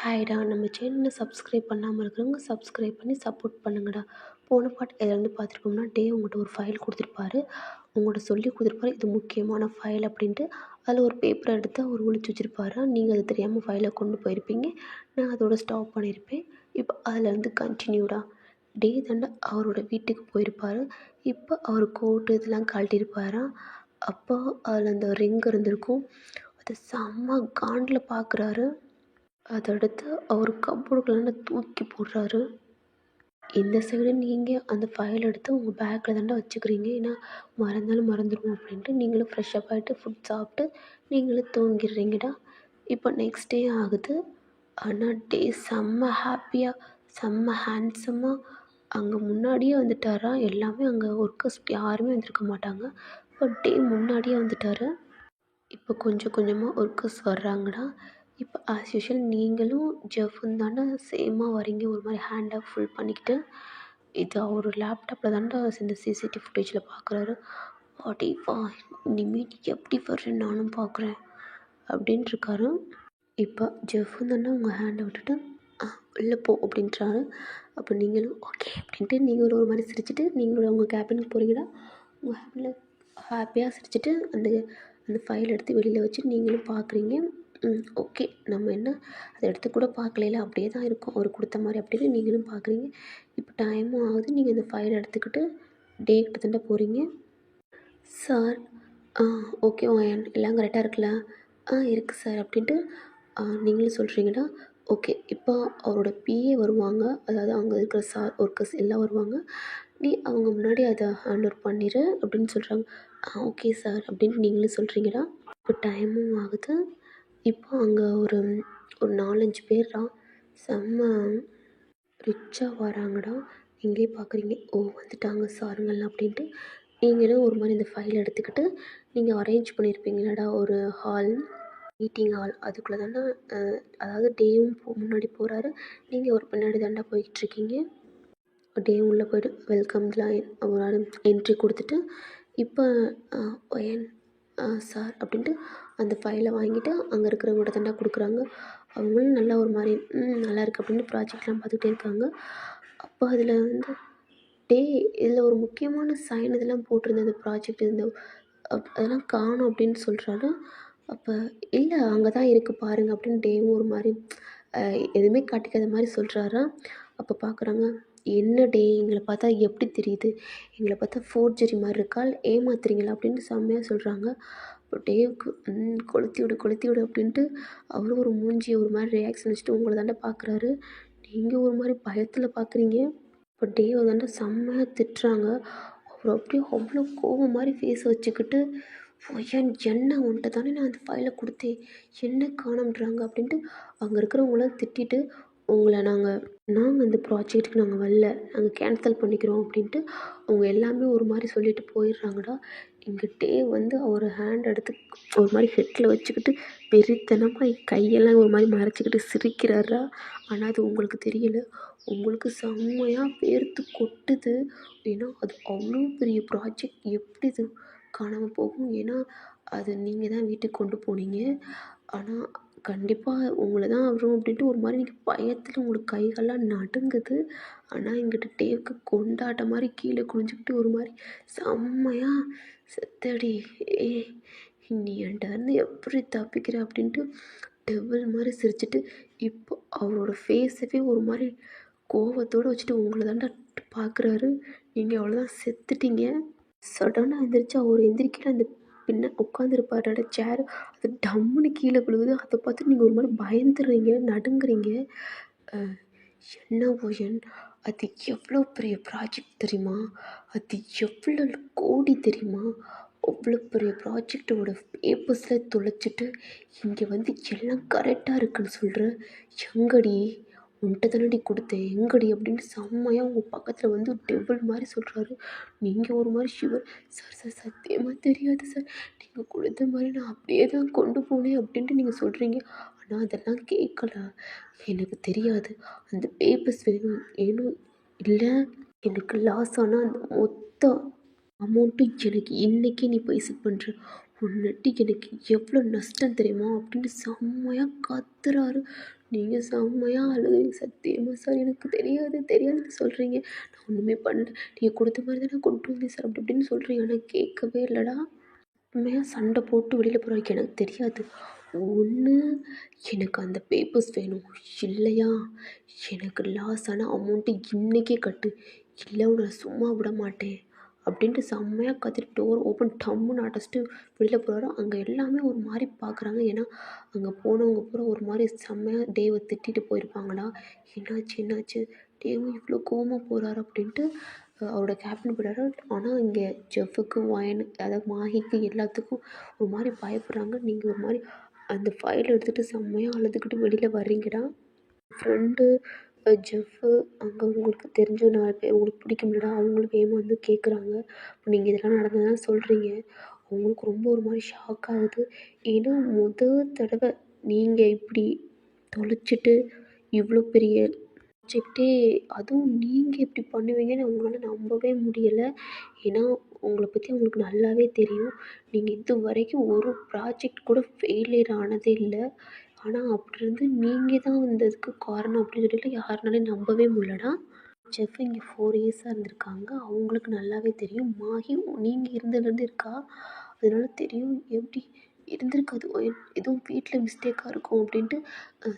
ஹாய்டா, நம்ம சேனலை சப்ஸ்கிரைப் பண்ணாமல் இருக்கிறவங்க சப்ஸ்கிரைப் பண்ணி சப்போர்ட் பண்ணுங்கடா. போன பாட்டு இதில் வந்து பார்த்துருக்கோம்னா, உங்கள்கிட்ட ஒரு ஃபைல் கொடுத்துருப்பாரு. உங்கள்கிட்ட சொல்லி கொடுத்துருப்பாரு, இது முக்கியமான ஃபைல் அப்படின்ட்டு. அதில் ஒரு பேப்பரை எடுத்து அவர் ஒழிச்சு வச்சுருப்பாரு. நீங்கள் அது தெரியாமல் ஃபைலை கொண்டு போயிருப்பீங்க. நான் அதோட ஸ்டாப் பண்ணியிருப்பேன். இப்போ அதிலேருந்து கண்டினியூடா தாண்ட அவரோட வீட்டுக்கு போயிருப்பார். இப்போ அவர் கோட்டு இதெல்லாம் கழட்டியிருப்பாராம். அப்போ அதில் அந்த ரிங் இருந்திருக்கும். அது செம்ம காண்டில் பார்க்குறாரு. அதடுத்து அவர் கப்போர்டுக்குள்ளாண்ட தூக்கி போடுறாரு. இந்த சைடு நீங்கள் அந்த ஃபைல் எடுத்து உங்கள் பேக்கில் தான்டா வச்சுக்கிறீங்க. ஏன்னா மறந்தாலும் மறந்துடுவோம் அப்படின்ட்டு நீங்களும் ஃப்ரெஷ் அப் ஆகிட்டு ஃபுட் சாப்பிட்டு நீங்களும் தூங்கிடுறீங்கடா. இப்போ நெக்ஸ்ட் டே ஆகுது. ஆனால் செம்ம ஹாப்பியாக செம்ம ஹேண்ட்ஸமாக அங்கே முன்னாடியே வந்துட்டாரா. எல்லாமே அங்கே ஒர்க்கர்ஸ் யாருமே வந்திருக்க மாட்டாங்க. இப்போ முன்னாடியே வந்துட்டார். இப்போ கொஞ்சம் கொஞ்சமாக ஒர்க்கர்ஸ் வர்றாங்கடா. இப்போ ஆஸ் யூஷுவல் நீங்களும் ஜெஃப்பும் தாண்டா சேமாக வரீங்க. ஒரு மாதிரி ஹேண்டை ஃபுல் பண்ணிக்கிட்டு. இது அவர் லேப்டாப்பில் தாண்டா இந்த சிசிடிவி ஃபுட்டேஜில் பார்க்குறாரு. வா இனிமேல் எப்படி வர்றேன்னு நானும் பார்க்குறேன் அப்படின்ட்டுருக்காரு. இப்போ ஜெஃப்பும் தாண்டா உங்கள் ஹேண்டை விட்டுட்டு உள்ளே போ அப்படின்றாரு. அப்போ நீங்களும் ஓகே அப்படின்ட்டு நீங்களும் ஒரு மாதிரி சிரிச்சுட்டு நீங்களும் உங்கள் கேபினுக்கு போகிறீங்களா. உங்கள் கேபினில் ஹாப்பியாக சிரிச்சுட்டு அந்த அந்த ஃபைல் எடுத்து வெளியில் வச்சு நீங்களும் பார்க்குறீங்க. ஓகே நம்ம என்ன அதை எடுத்து கூட பார்க்கலைல, அப்படியே தான் இருக்கும் அவர் கொடுத்த மாதிரி அப்படின்னு நீங்களும் பார்க்குறீங்க. இப்போ டைமும் ஆகுது. நீங்கள் இந்த ஃபைல் எடுத்துக்கிட்டு கிட்ட தாண்டா போகிறீங்க. சார் ஓகே எல்லாம் கரெக்டாக இருக்குல்ல? இருக்குது சார் அப்படின்ட்டு நீங்களும் சொல்கிறீங்கடா. ஓகே இப்போ அவரோட பிஏ வருவாங்க. அதாவது அங்கே இருக்கிற சார் ஒர்க்கர்ஸ் எல்லாம் வருவாங்க. நீ அவங்க முன்னாடி அதை ஹேண்ட் ஓவர் பண்ணிடு அப்படின்னு சொல்கிறாங்க. ஓகே சார் அப்படின்னு நீங்களும் சொல்கிறீங்கடா. இப்போ டைமும் ஆகுது. இப்போ அங்கே ஒரு 4-5 பேர்டா செம்ம ரிச்சாக வராங்கடா. நீங்களே பார்க்குறீங்க. வந்துட்டாங்க சாருங்கள்லாம் அப்படின்ட்டு. நீங்களும் ஒரு மாதிரி இந்த ஃபைல் எடுத்துக்கிட்டு நீங்கள் அரேஞ்ச் பண்ணியிருப்பீங்களாடா ஒரு ஹால், மீட்டிங் ஹால். அதுக்குள்ளே தாண்டா அதாவது முன்னாடி போகிறாரு. நீங்கள் ஒரு பின்னாடி தாண்டா போய்கிட்ருக்கீங்க. உள்ளே போய்ட்டு வெல்கம்லாம் ஒரு என்ட்ரி கொடுத்துட்டு இப்போ சார் அப்படின்ட்டு அந்த ஃபைலை வாங்கிட்டு அங்கே இருக்கிறவங்கள்ட்ட தாண்டா கொடுக்குறாங்க. அவங்களும் நல்லா ஒரு மாதிரி நல்லா இருக்குது அப்படின்னு ப்ராஜெக்ட்லாம் பார்த்துக்கிட்டே இருக்காங்க. அப்போ அதில் வந்து இதில் ஒரு முக்கியமான சைன் இதெல்லாம் போட்டிருந்தது ப்ராஜெக்ட் அதெல்லாம் காணும் அப்படின்னு சொல்கிறாரு. அப்போ இல்லை அங்கே தான் இருக்குது பாருங்கள் அப்படின்னு ஒரு மாதிரி எதுவுமே காட்டிக்காத மாதிரி சொல்கிறாரா. அப்போ பார்க்குறாங்க. என்ன எங்களை பார்த்தா எப்படி தெரியுது? எங்களை பார்த்தா ஃபோர்ஜரி மாதிரி இருக்கா, ஏமாத்துறீங்களா அப்படின்னு செம்மையாக சொல்கிறாங்க. இப்போ டேவுக்கு கொளுத்தி விடு அப்படின்ட்டு அவரும் ஒரு மூஞ்சியை ஒரு மாதிரி ரியாக்ஷன் வச்சுட்டு உங்களை தாண்டா பார்க்குறாரு. நீங்கள் ஒரு மாதிரி பயத்தில் பார்க்குறீங்க. இப்போ டேவை தாண்டா செம்மையாக திட்டுறாங்க. அவர் அப்படியே அவ்வளோ கோவம் மாதிரி ஃபேஸ் வச்சுக்கிட்டு என்ன உன்ட்ட தானே நான் அந்த ஃபைலை கொடுத்தேன், என்ன காணோம்ன்றாங்க அப்படின்ட்டு அங்கே இருக்கிறவங்களாம் திட்டிட்டு நாங்கள் இந்த ப்ராஜெக்ட்டுக்கு நாங்கள் வரல, நாங்கள் கேன்சல் பண்ணிக்கிறோம் அப்படின்ட்டு அவங்க எல்லாமே ஒரு மாதிரி சொல்லிட்டு போயிடுறாங்கடா. இங்கே வந்து அவர் ஹேண்ட் எடுத்து ஒரு மாதிரி ஹெட்டில் வச்சுக்கிட்டு வெறித்தனமாக கையெல்லாம் ஒரு மாதிரி மறைச்சிக்கிட்டு சிரிக்கிறாரா. ஆனால் அது உங்களுக்கு தெரியல. உங்களுக்கு செம்மையாக வேர்த்து கொட்டுது. ஏன்னா அது அவ்வளோ பெரிய ப்ராஜெக்ட் எப்படி இது காணாமல் போகும்? ஏன்னா அது நீங்கள் தான் வீட்டுக்கு கொண்டு போனீங்க. ஆனால் கண்டிப்பாக உங்களை தான் வரும் அப்படின்ட்டு ஒரு மாதிரி நீங்கள் பயத்தில் உங்களுக்கு கைகள்லாம் நடுங்குது. ஆனால் இங்கிட்ட டேவுக்கு கொண்டாட்ட மாதிரி கீழே குனிஞ்சிக்கிட்டு ஒரு மாதிரி செம்மையாக செத்தடி நீ என்கிட்ட எப்படி தப்பிக்கிற அப்படின்ட்டு டெவில் மாதிரி சிரிச்சிட்டு இப்போ அவரோட ஃபேஸவே ஒரு மாதிரி கோவத்தோடு வச்சுட்டு உங்களை தாண்டா பார்க்குறாரு. நீங்கள் அவ்வளோதான் செத்துட்டீங்க. சடனாக எழுந்திரிச்சு அவர் எந்திரிக்கிற அந்த உட்காந்துருப்பாரோட சேர் அது டம்முன்னு கீழே விழுகுது. அதை பார்த்து நீங்கள் ஒரு மாதிரி பயந்துடுறீங்க, நடுங்குறீங்க. அது எவ்வளோ பெரிய ப்ராஜெக்ட் தெரியுமா? அது எவ்வளோ கோடி தெரியுமா? அவ்வளோ பெரிய ப்ராஜெக்டோட பேப்பர்ஸில் தொலைச்சிட்டு இங்கே வந்து எல்லாம் கரெக்டாக இருக்குன்னு சொல்கிற. எங்கடி உன்கிட்ட தானடி கொடுத்தேன், எங்கடி அப்படின்னு செம்மையாக உங்கள் பக்கத்தில் வந்து டெவில் மாதிரி சொல்கிறாரு. நீங்கள் ஒரு மாதிரி ஷிவர். சார் சத்தியமாக தெரியாது சார், நீங்கள் கொடுத்த மாதிரி நான் அப்படியே தான் கொண்டு போனேன் அப்படின்ட்டு நீங்கள் சொல்கிறீங்க. ஆனால் அதெல்லாம் கேட்கல, எனக்கு தெரியாது. அந்த பேப்பர்ஸ் வேணும் இல்லை எனக்கு லாஸ் ஆனால் அந்த மொத்த அமௌண்ட்டும் எனக்கு இன்றைக்கே நீ பைசல் பண்ணுற. முன்னாடி எனக்கு எவ்வளோ நஷ்டம் தெரியுமா அப்படின்னு செம்மையாக கத்துறாரு. நீங்கள் செம்மையாக அழுகுறீங்க. சத்தியமாக சார் எனக்கு தெரியாது தெரியாதுன்னு சொல்கிறீங்க. நான் ஒன்றுமே பண்ணல. நீங்கள் கொடுத்த மாதிரி தான் நான் கொண்டு வந்தேன் சார் அப்படி இப்படின்னு சொல்கிறீங்க. ஆனால் கேட்கவே இல்லைடா. உண்மையாக சண்டை போட்டு வெளியில் போகிற வரைக்கும் எனக்கு தெரியாது. ஒன்று எனக்கு அந்த பேப்பர்ஸ் வேணும், இல்லையா எனக்கு லாஸ் ஆன அமௌண்ட்டு இன்றைக்கே கட்டு, இல்லை உன்னை சும்மா விட மாட்டேன் அப்படின்ட்டு செம்மையாக கத்திட்டு டோர் ஓப்பன் டம்முன்னு அடைச்சிட்டு வெளியில் போகிறாரு. அங்கே எல்லாமே ஒரு மாதிரி பார்க்குறாங்க. ஏன்னா அங்கே போனவங்க பூரா ஒரு மாதிரி செம்மையாக டேவை திட்டிட்டு போயிருப்பாங்கடா. என்னாச்சு என்னாச்சு டேவும் இவ்வளோ கோவமாக போகிறாரு அப்படின்ட்டு அவரோட கேபின் போயிட்டாரு. ஆனால் இங்கே ஜெஃப்புக்கு ஒயனு அதாவது மாஹிக்கு எல்லாத்துக்கும் ஒரு மாதிரி பயப்படுறாங்க. நீங்கள் ஒரு மாதிரி அந்த ஃபைல் எடுத்துகிட்டு செம்மையாக அழுதுகிட்டு வெளியில் வர்றீங்கடா. ஃப்ரெண்டு ஜெஃப்பு அங்கே உங்களுக்கு தெரிஞ்ச 4 பேர் உங்களுக்கு பிடிக்கும்லடா, அவங்களும் வேகமாக வந்து கேட்குறாங்க. இப்போ நீங்கள் இதெல்லாம் நடந்ததுதான் சொல்கிறீங்க. அவங்களுக்கு ரொம்ப ஒரு மாதிரி ஷாக் ஆகுது. ஏன்னா தடவை நீங்கள் இப்படி தொலைச்சிட்டு இவ்வளோ பெரிய ப்ராஜெக்டே அதுவும் நீங்கள் இப்படி பண்ணுவீங்கன்னு அவங்களால நம்பவே முடியலை. ஏன்னா உங்களை பற்றி அவங்களுக்கு நல்லாவே தெரியும். நீங்கள் இது வரைக்கும் ஒரு ப்ராஜெக்ட் கூட ஃபெயிலியர் ஆனதே இல்லை. ஆனால் அப்படி இருந்து நீங்கள் தான் இந்த இதுக்கு காரணம் அப்படின்னு சொல்லிட்டு யாருனாலையும் நம்பவே முடியலடா. செஃப் இங்கே 4 இயர்ஸாக இருந்திருக்காங்க. அவங்களுக்கு நல்லாவே தெரியும். மாஹி நீங்கள் இருந்ததுலேருந்து இருக்கா, அதனால தெரியும் எப்படி இருந்திருக்காது. எதுவும் வீட்டில் மிஸ்டேக்காக இருக்கும் அப்படின்ட்டு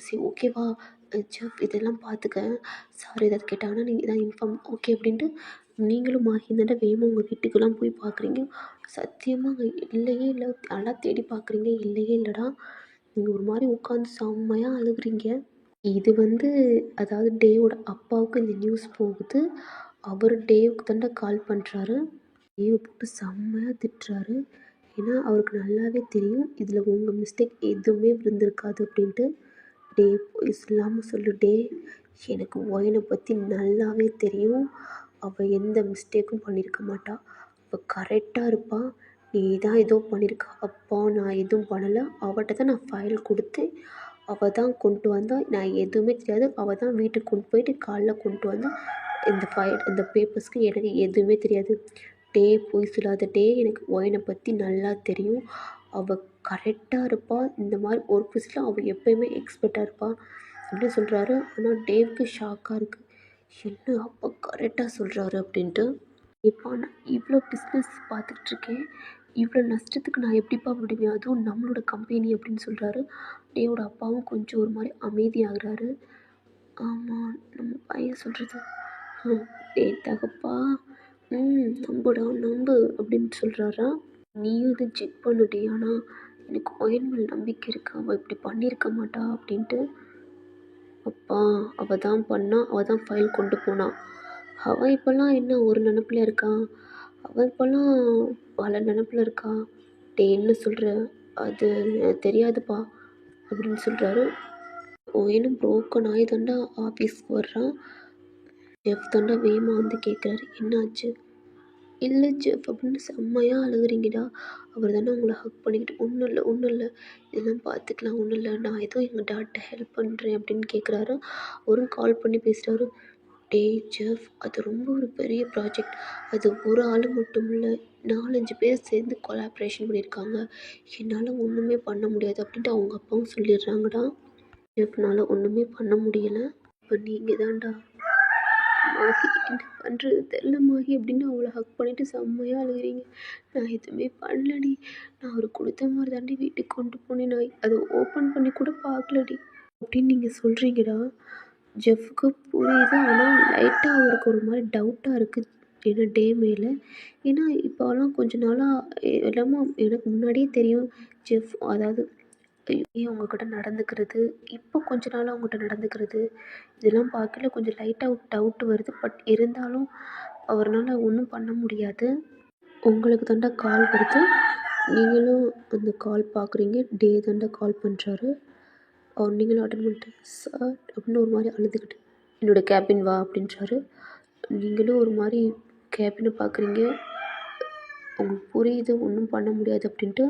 சரி ஓகேவா செஃப் இதெல்லாம் பார்த்துக்க, சார் ஏதாவது கேட்டாங்கன்னா நீங்கள் இதான் இன்ஃபார்ம் ஓகே அப்படின்ட்டு நீங்களும் மாஹியும் தானே வேகமாக உங்கள் வீட்டுக்கெல்லாம் போய் பார்க்குறீங்க. சத்தியமாக இல்லையே இல்லை, நல்லா தேடி பார்க்குறீங்க, இல்லையே இல்லைடா. நீங்கள் ஒரு மாதிரி உட்காந்து செம்மையாக அழுகுறீங்க. இது வந்து அதாவது டேவோட அப்பாவுக்கு இந்த நியூஸ் போகுது. அவர் டேவுக்கு தாண்டா கால் பண்ணுறாரு. டேவை போட்டு செம்மையாக திட்டுறாரு. ஏன்னா அவருக்கு நல்லாவே தெரியும் இதில் உங்கள் மிஸ்டேக் எதுவுமே இருந்திருக்காது அப்படின்ட்டு. டே பொய் சொல்லாமல் சொல்லு டே, எனக்கு ஒயனை பற்றி நல்லாவே தெரியும். அவள் எந்த மிஸ்டேக்கும் பண்ணியிருக்க மாட்டா. அவள் கரெக்டாக இருப்பாள். நீ தான் ஏதோ பண்ணியிருக்கா. அப்பா நான் எதுவும் பண்ணலை. அவட்ட தான் நான் ஃபைல் கொடுத்தேன். அவள் தான் கொண்டு வந்தா. நான் எதுவுமே தெரியாது. அவள் தான் வீட்டுக்கு கொண்டு போயிட்டு காலைல கொண்டு வந்தா. இந்த பேப்பர்ஸ்க்கு எனக்கு எதுவுமே தெரியாது. டே பொய் சொல்லாத டே, எனக்கு ஒயனை பற்றி நல்லா தெரியும். அவள் கரெக்டாக இருப்பாள். இந்த மாதிரி ஒர்க் விஷயத்தில் அவள் எப்போயுமே எக்ஸ்பர்ட்டாக இருப்பாள் அப்படின்னு சொல்கிறாரு. ஆனால் டேவுக்கு ஷாக்காக இருக்குது. என்ன அப்பா கரெக்டாக சொல்கிறாரு அப்படின்ட்டு. இப்போ நான் இவ்வளோ பிஸ்னஸ் பார்த்துட்ருக்கேன், இவ்வளோ நஷ்டத்துக்கு நான் எப்படிப்பா விடுவேன், அதுவும் நம்மளோட கம்பெனி அப்படின்னு சொல்கிறாரு. டேவோட அப்பாவும் கொஞ்சம் ஒரு மாதிரி அமைதியாகிறாரு. ஆமாம் நம்ம பையன் சொல்கிறது டே தகப்பா நம்புடா நம்பு அப்படின்னு சொல்கிறாரா. நீயும் இதை செக் பண்ணுடி, ஆனால் எனக்கு ஒயன் மேல் நம்பிக்கை இருக்கு, அவள் இப்படி பண்ணியிருக்க மாட்டா அப்படின்ட்டு. அப்பா அவள் தான் பண்ணா, அவள் தான் ஃபைல் கொண்டு போனான். அவள் இப்போல்லாம் என்ன ஒரு நினப்பில் இருக்கா, அவள் இப்போல்லாம் பல நினப்பில் இருக்கா. டே என்ன சொல்கிற, அது எனக்கு தெரியாதுப்பா அப்படின்னு சொல்கிறாரு. ஒயனும் ப்ரோக்கன் ஆகி தாண்டா ஆஃபீஸ்க்கு வர்றான். ஜெஃப் தாண்டா வேகமாக வந்து கேட்குறாரு என்னாச்சு. இல்லை ஜெஃப் அப்படின்னு செம்மையாக அழுகுறீங்கடா. அவர் தானே உங்களை ஹக் பண்ணிக்கிட்டு ஒன்றும் இல்லை இதெல்லாம் பார்த்துக்கலாம், ஒன்றும் இல்லை, நான் ஏதோ எங்கள் டாட்ட ஹெல்ப் பண்ணுறேன் அப்படின்னு கேட்குறாரு. அவரும் கால் பண்ணி பேசுகிறாரு. டே ஜெஃப் அது ரொம்ப ஒரு பெரிய ப்ராஜெக்ட். அது ஒரு ஆள் மட்டும் இல்லை, 4-5 பேர் சேர்ந்து கொலாப்ரேஷன் பண்ணியிருக்காங்க. என்னால் ஒன்றுமே பண்ண முடியாது அப்படின்ட்டு அவங்க அப்பாவும் சொல்லிடுறாங்கடா. ஜெஃப்னால் ஒன்றுமே பண்ண முடியலை. இப்போ நீங்கள் தான்டா மாஹி என்ன பண்ணுறது தெரில மாஹி அப்படின்னு அவளை ஹக் பண்ணிவிட்டு செம்மையாக அழுகிறீங்க. நான் எதுவுமே பண்ணலடி, நான் அவர் கொடுத்த மாதிரி தாண்டி வீட்டுக்கு கொண்டு போனேன், நான் அதை ஓப்பன் பண்ணி கூட பார்க்கலடி அப்படின்னு நீங்கள் சொல்கிறீங்கடா. ஜெஃப்க்கு புரியுது. ஆனால் லைட்டாக அவருக்கு ஒரு மாதிரி டவுட்டாக இருக்குது ஏன்னா டே மேலே. ஏன்னா இப்போலாம் கொஞ்ச நாளாக எல்லாமே எனக்கு முன்னாடியே தெரியும் ஜெஃப் அதாவது உங்ககிட்ட நடந்துக்கிறது, இப்போ கொஞ்ச நாளாக அவங்ககிட்ட நடந்துக்கிறது இதெல்லாம் பார்க்கல கொஞ்சம் லைட்டாக டவுட் வருது. பட் இருந்தாலும் அவரால் ஒன்றும் பண்ண முடியாது. உங்களுக்கு தாண்டா கால் வருது, நீங்களும் அந்த கால் பார்க்குறீங்க. டே தாண்டா கால் பண்ணுறாரு. அவர் நீங்களும் அட்டன் பண்ணிட்டு சார் அப்படின்னு ஒரு மாதிரி அழுதுகிட்டு என்னோடய கேபின் வா அப்படின்றாரு. நீங்களும் ஒரு மாதிரி கேபினை பார்க்குறீங்க. உங்களுக்கு புரியுது ஒன்றும் பண்ண முடியாது அப்படின்ட்டு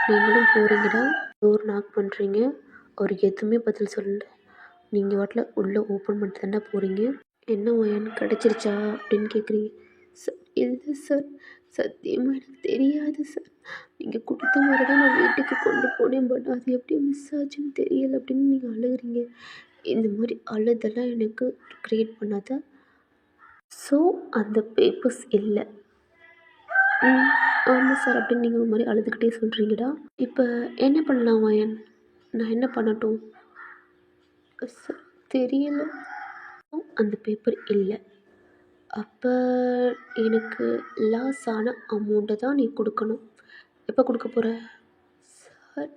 நீங்களும் போகிறீங்கடா. டோர் நாக் பண்ணுறீங்க. அவர் எதுவுமே பதில் சொல்லலை. நீங்கள் வாட்டில் உள்ளே ஓப்பன் பண்ணிட்டு தாண்டா போகிறீங்க. என்ன ஒயன் கிடச்சிருச்சா அப்படின்னு கேட்குறீங்க. சார் இல்லை சார் சத்தியமாக எனக்கு தெரியாது சார். நீங்கள் கொடுத்த மாதிரி தான் நான் வீட்டுக்கு கொண்டு போனேன். பட் அது எப்படி மிஸ் ஆச்சுன்னு தெரியல அப்படின்னு நீங்கள் அழுகுறீங்க. இந்த மாதிரி அழுதெல்லாம் எனக்கு க்ரியேட் பண்ணாத. ஸோ அந்த பேப்பர்ஸ் இல்லை. ஆமாம் சார் அப்படின்னு நீங்கள் ஒரு மாதிரி அழுதுகிட்டே சொல்கிறீங்கடா. இப்போ என்ன பண்ணலாம் வயன்? நான் என்ன பண்ணட்டும்? சார் தெரியல. அந்த பேப்பர் இல்லை. அப்போ எனக்கு லாஸ் ஆன அமௌண்ட்டை தான் நீ கொடுக்கணும். எப்போ கொடுக்க போகிற? சார்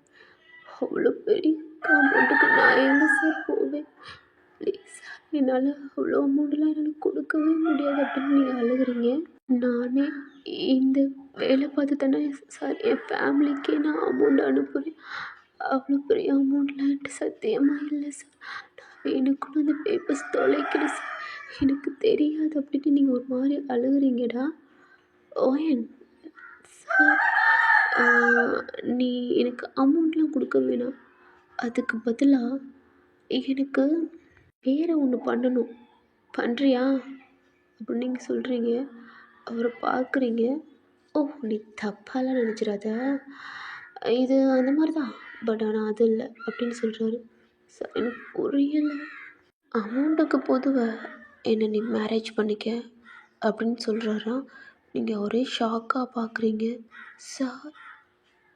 அவ்வளோ பெரிய அமௌண்ட்டுக்கு நான் எங்கே சார் போவேன்? ப்ளீஸ் சார், என்னால் அவ்வளோ அமௌண்ட்லாம் என்னால் கொடுக்கவே முடியாது அப்படின்னு நீங்கள் அழுகுறீங்க. நானே இந்த வேலை பார்த்து தானே சார் என் ஃபேமிலிக்கே நான் அமௌண்ட் அனுப்புகிறேன். அவ்வளோ பெரிய அமௌண்ட்லாம் என்கிட்ட சத்தியமாக இல்லை சார். நான் எனக்குன்னு அந்த பேப்பர்ஸ் தொலைக்கணும் சார். எனக்கு தெரியாது அப்படின்னு நீங்கள் ஒரு மாதிரி அழுகுறீங்கடா. ஓயன் சார், நீ எனக்கு அமௌண்ட்லாம் கொடுக்க வேணாம். அதுக்கு பதிலாக எனக்கு வேறு ஒன்று பண்ணணும். பண்ணுறியா அப்படின்னு நீங்கள் சொல்கிறீங்க. அவரை பார்க்குறீங்க. ஓ, நீ தப்பாலாம் நினச்சிடாத, இது அந்த மாதிரி தான். பட் ஆனால் அது இல்லை அப்படின்னு சொல்கிறாரு. சார் எனக்கு புரியலை. அமௌண்ட்டுக்கு பொதுவாக என்னை நீ மேரேஜ் பண்ணிக்க அப்படின்னு சொல்கிறாரா? நீங்கள் ஒரே ஷாக்காக பார்க்குறீங்க. சார்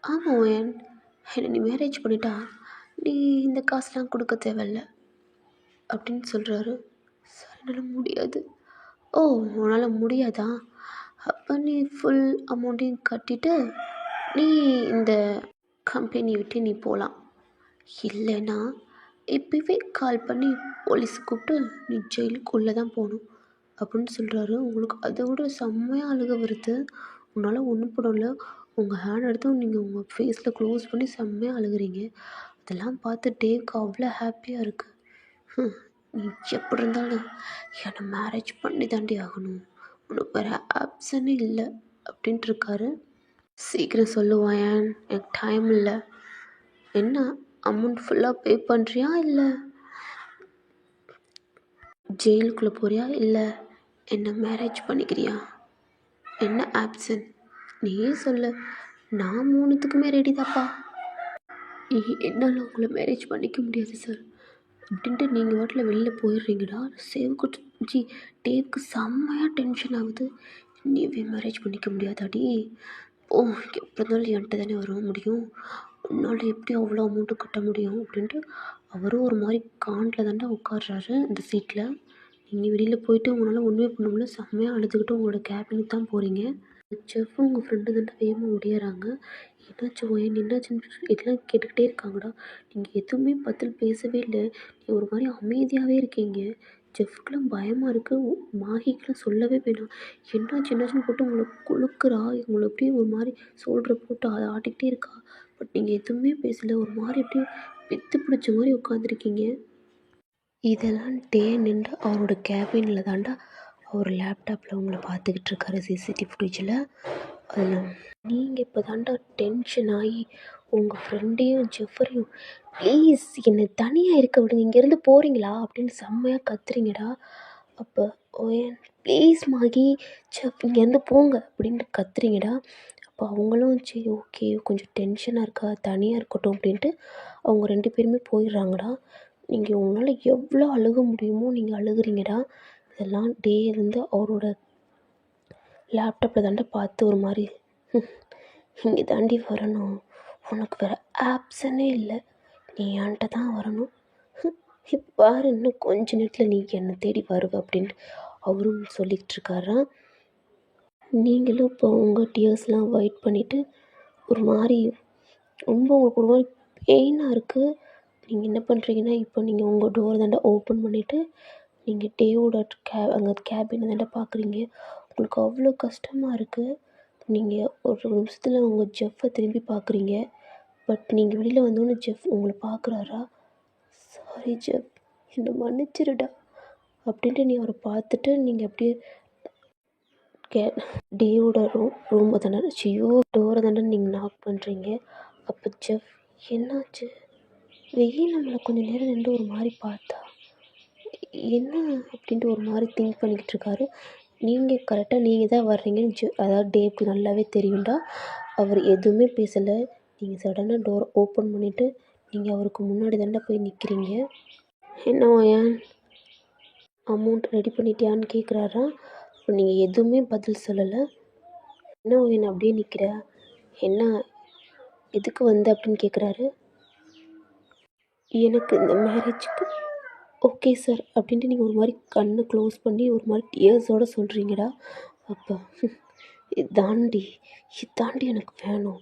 ஆமாம் ஓயன், என்னை நீ மேரேஜ் பண்ணிட்டா நீ இந்த காசுலாம் கொடுக்க தேவையில்ல அப்படின்னு சொல்கிறாரு. சார் என்னால் முடியாது. ஓ, உன்னால் முடியாதா? அப்போ நீ ஃபுல் அமௌண்ட்டையும் கட்டிட்டு நீ இந்த கம்பெனி விட்டு நீ போகலாம். இல்லைன்னா இப்போவே கால் பண்ணி போலீஸ் கூப்பிட்டு நீ ஜெயிலுக்குள்ளே தான் போகணும் அப்படின்னு சொல்கிறாரு. உங்களுக்கு அதை விட செம்மையாக அழுக வருது. உன்னால் ஒன்றும் பண்ணல. உங்கள் ஹேண்ட் எடுத்து நீங்கள் உங்கள் ஃபேஸில் க்ளோஸ் பண்ணி செம்மையாக அழுகுறீங்க. அதெல்லாம் பார்த்து டேவுக்கு அவ்வளோ ஹாப்பியாக இருக்குது. நீ எப்படி இருந்தாலும் என்னை மேரேஜ் பண்ணி தாண்டி ஆகணும், உனக்கு வேறு ஆப்ஷனே இல்லை அப்படின்ட்டு இருக்காரு. சீக்கிரம் சொல்லுவான், எனக்கு டைம் இல்லை. என்ன அமௌண்ட் ஃபுல்லாக பே பண்ணுறியா, இல்லை ஜெயிலுக்குள்ளே போறியா, இல்லை என்ன மேரேஜ் பண்ணிக்கிறியா? என்ன ஆப்ஷன் நீயே சொல்லு. நான் 3த்துக்குமே ரெடி தாப்பா. என்னால் உங்களை மேரேஜ் பண்ணிக்க முடியாது சார் அப்படின்ட்டு நீங்கள் வாட்டில் வெளில போயிடுறீங்கடா. டேவுக்கு செம்மையாக டென்ஷன் ஆகுது. நீவே மேரேஜ் பண்ணிக்க முடியாதாடி? ஓ, எப்படி இருந்தாலும் என்கிட்ட தானே வர முடியும், உன்னால் எப்படி அவ்வளோ அமௌண்ட்டு கட்ட முடியும் அப்படின்ட்டு அவரும் ஒரு மாதிரி காண்டில் தாண்டா உட்காடுறாரு அந்த சீட்டில். நீங்கள் வெளியில் போயிட்டு உங்களால் ஒன்றுமே பண்ண முடியல, செம்மையாக அழுதுகிட்டு உங்களோட கேபினுக்கு தான் போகிறீங்க. செஃப்பும் உங்கள் ஃப்ரெண்டு தாண்டா வேகமாக ஓடியாராங்க. என்னாச்சு ஓயன், என்னாச்சுன்னு இதெல்லாம் கேட்டுக்கிட்டே இருக்காங்கடா. நீங்கள் எதுவுமே பதில் பேசவே இல்லை. நீங்கள் ஒரு மாதிரி அமைதியாகவே இருக்கீங்க. செஃப்க்குலாம் பயமாக இருக்குது. மாஹிக்கெலாம் சொல்லவே வேணாம். என்னாச்சுன்னு போட்டு உங்களை குலுக்குறா. உங்களை அப்படியே ஒரு மாதிரி சோல்டரை போட்டு அதை ஆட்டிக்கிட்டே இருக்கா. பட் நீங்கள் எதுவுமே பேசலை. ஒரு மாதிரி அப்படியே பித்து பிடிச்ச மாதிரி உட்காந்துருக்கீங்க. இதெல்லாம் டே நின்று அவரோட கேபினில் தாண்டா அவர் லேப்டாப்பில் உங்களை பார்த்துக்கிட்டு இருக்காரு, சிசிடிவி ஃபுட்டேஜில். அதில் நீங்கள் இப்போ தாண்டா டென்ஷன் ஆகி உங்கள் ஃப்ரெண்டையும் ஜெஃபரையும் ப்ளீஸ் என்னை தனியாக இருக்க விடுங்க, இங்கேருந்து போகிறீங்களா அப்படின்னு செம்மையாக கத்துறீங்கடா. அப்போ ஓயன் ப்ளீஸ் மாகி செஃப் இங்கேருந்து போங்க அப்படின்னு கத்துறீங்கடா. அப்போ அவங்களும் சரி ஓகே கொஞ்சம் டென்ஷனாக இருக்கா, தனியாக இருக்கட்டும் அப்படின்ட்டு அவங்க 2 பேருமே போயிடுறாங்கடா. நீங்கள் உங்களால் எவ்வளோ அழுக முடியுமோ நீங்கள் அழுகுறீங்கடா. இதெல்லாம் டே இருந்து அவரோட லேப்டாப்பில் தாண்டா பார்த்து ஒரு மாதிரி இங்கே தாண்டி வரணும், உனக்கு வேறு ஆப்ஷனே இல்லை, நீ என்கிட்ட தான் வரணும், இப்போ பாரு இன்னும் கொஞ்ச நேரத்தில் நீ என்னை தேடி வருவ அப்படின்ட்டு அவரும் சொல்லிக்கிட்டு இருக்காராம். நீங்களும் இப்போ உங்கள் டியர்ஸ்லாம் வெயிட் பண்ணிவிட்டு ஒரு மாதிரி ரொம்ப உங்களுக்கு ஒரு மாதிரி பெயினாக இருக்குது. நீங்கள் என்ன பண்ணுறீங்கன்னா இப்போ நீங்கள் உங்கள் டோர் தாண்டா ஓப்பன் பண்ணிவிட்டு நீங்கள் டேவோட அங்கே கேபினை தாண்டா பார்க்குறீங்க. உங்களுக்கு அவ்வளோ கஷ்டமாக இருக்குது. நீங்கள் ஒரு நிமிஷத்தில் உங்கள் ஜெஃப்பை திரும்பி பார்க்குறீங்க. பட் நீங்கள் வெளியில் வந்தோடனே ஜெஃப் உங்களை பார்க்குறாரா. சாரி ஜெஃப், என்னை மன்னிச்சிருடா அப்படின்ட்டு நீ அவரை பார்த்துட்டு நீங்கள் அப்படியே டேவோட ரூமை தானே டோரை தானே நீங்கள் நாக் பண்ணுறீங்க. அப்போ ஜெஃப் என்னாச்சு? வெயில் நம்மளை கொஞ்சம் நேரம் நின்று ஒரு மாதிரி பார்த்தா என்ன அப்படின்ட்டு ஒரு மாதிரி திங்க் பண்ணிக்கிட்டு இருக்காரு. நீங்கள் கரெக்டாக நீங்கள் தான் வர்றீங்கன்னு அதாவது டேவுக்கு நல்லாவே தெரியும்டா. அவர் எதுவுமே பேசலை. நீங்கள் சடனாக டோர் ஓப்பன் பண்ணிவிட்டு நீங்கள் அவருக்கு முன்னாடி தாண்டா போய் நிற்கிறீங்க. என்னவா ஏன் அமௌண்ட் ரெடி பண்ணிட்டியான்னு கேட்குறாரா. அப்போ நீங்கள் எதுவுமே பதில் சொல்லலை. என்ன என்ன அப்படியே நிற்கிற, என்ன எதுக்கு வந்த அப்படின்னு கேட்குறாரு. எனக்கு இந்த மேரேஜுக்கு ஓகே சார் அப்படின்ட்டு நீங்கள் ஒரு மாதிரி கண்ணை க்ளோஸ் பண்ணி ஒரு மாதிரி டியர்ஸோடு சொல்கிறீங்கடா. அப்போ இதாண்டி இதாண்டி எனக்கு வேணும்,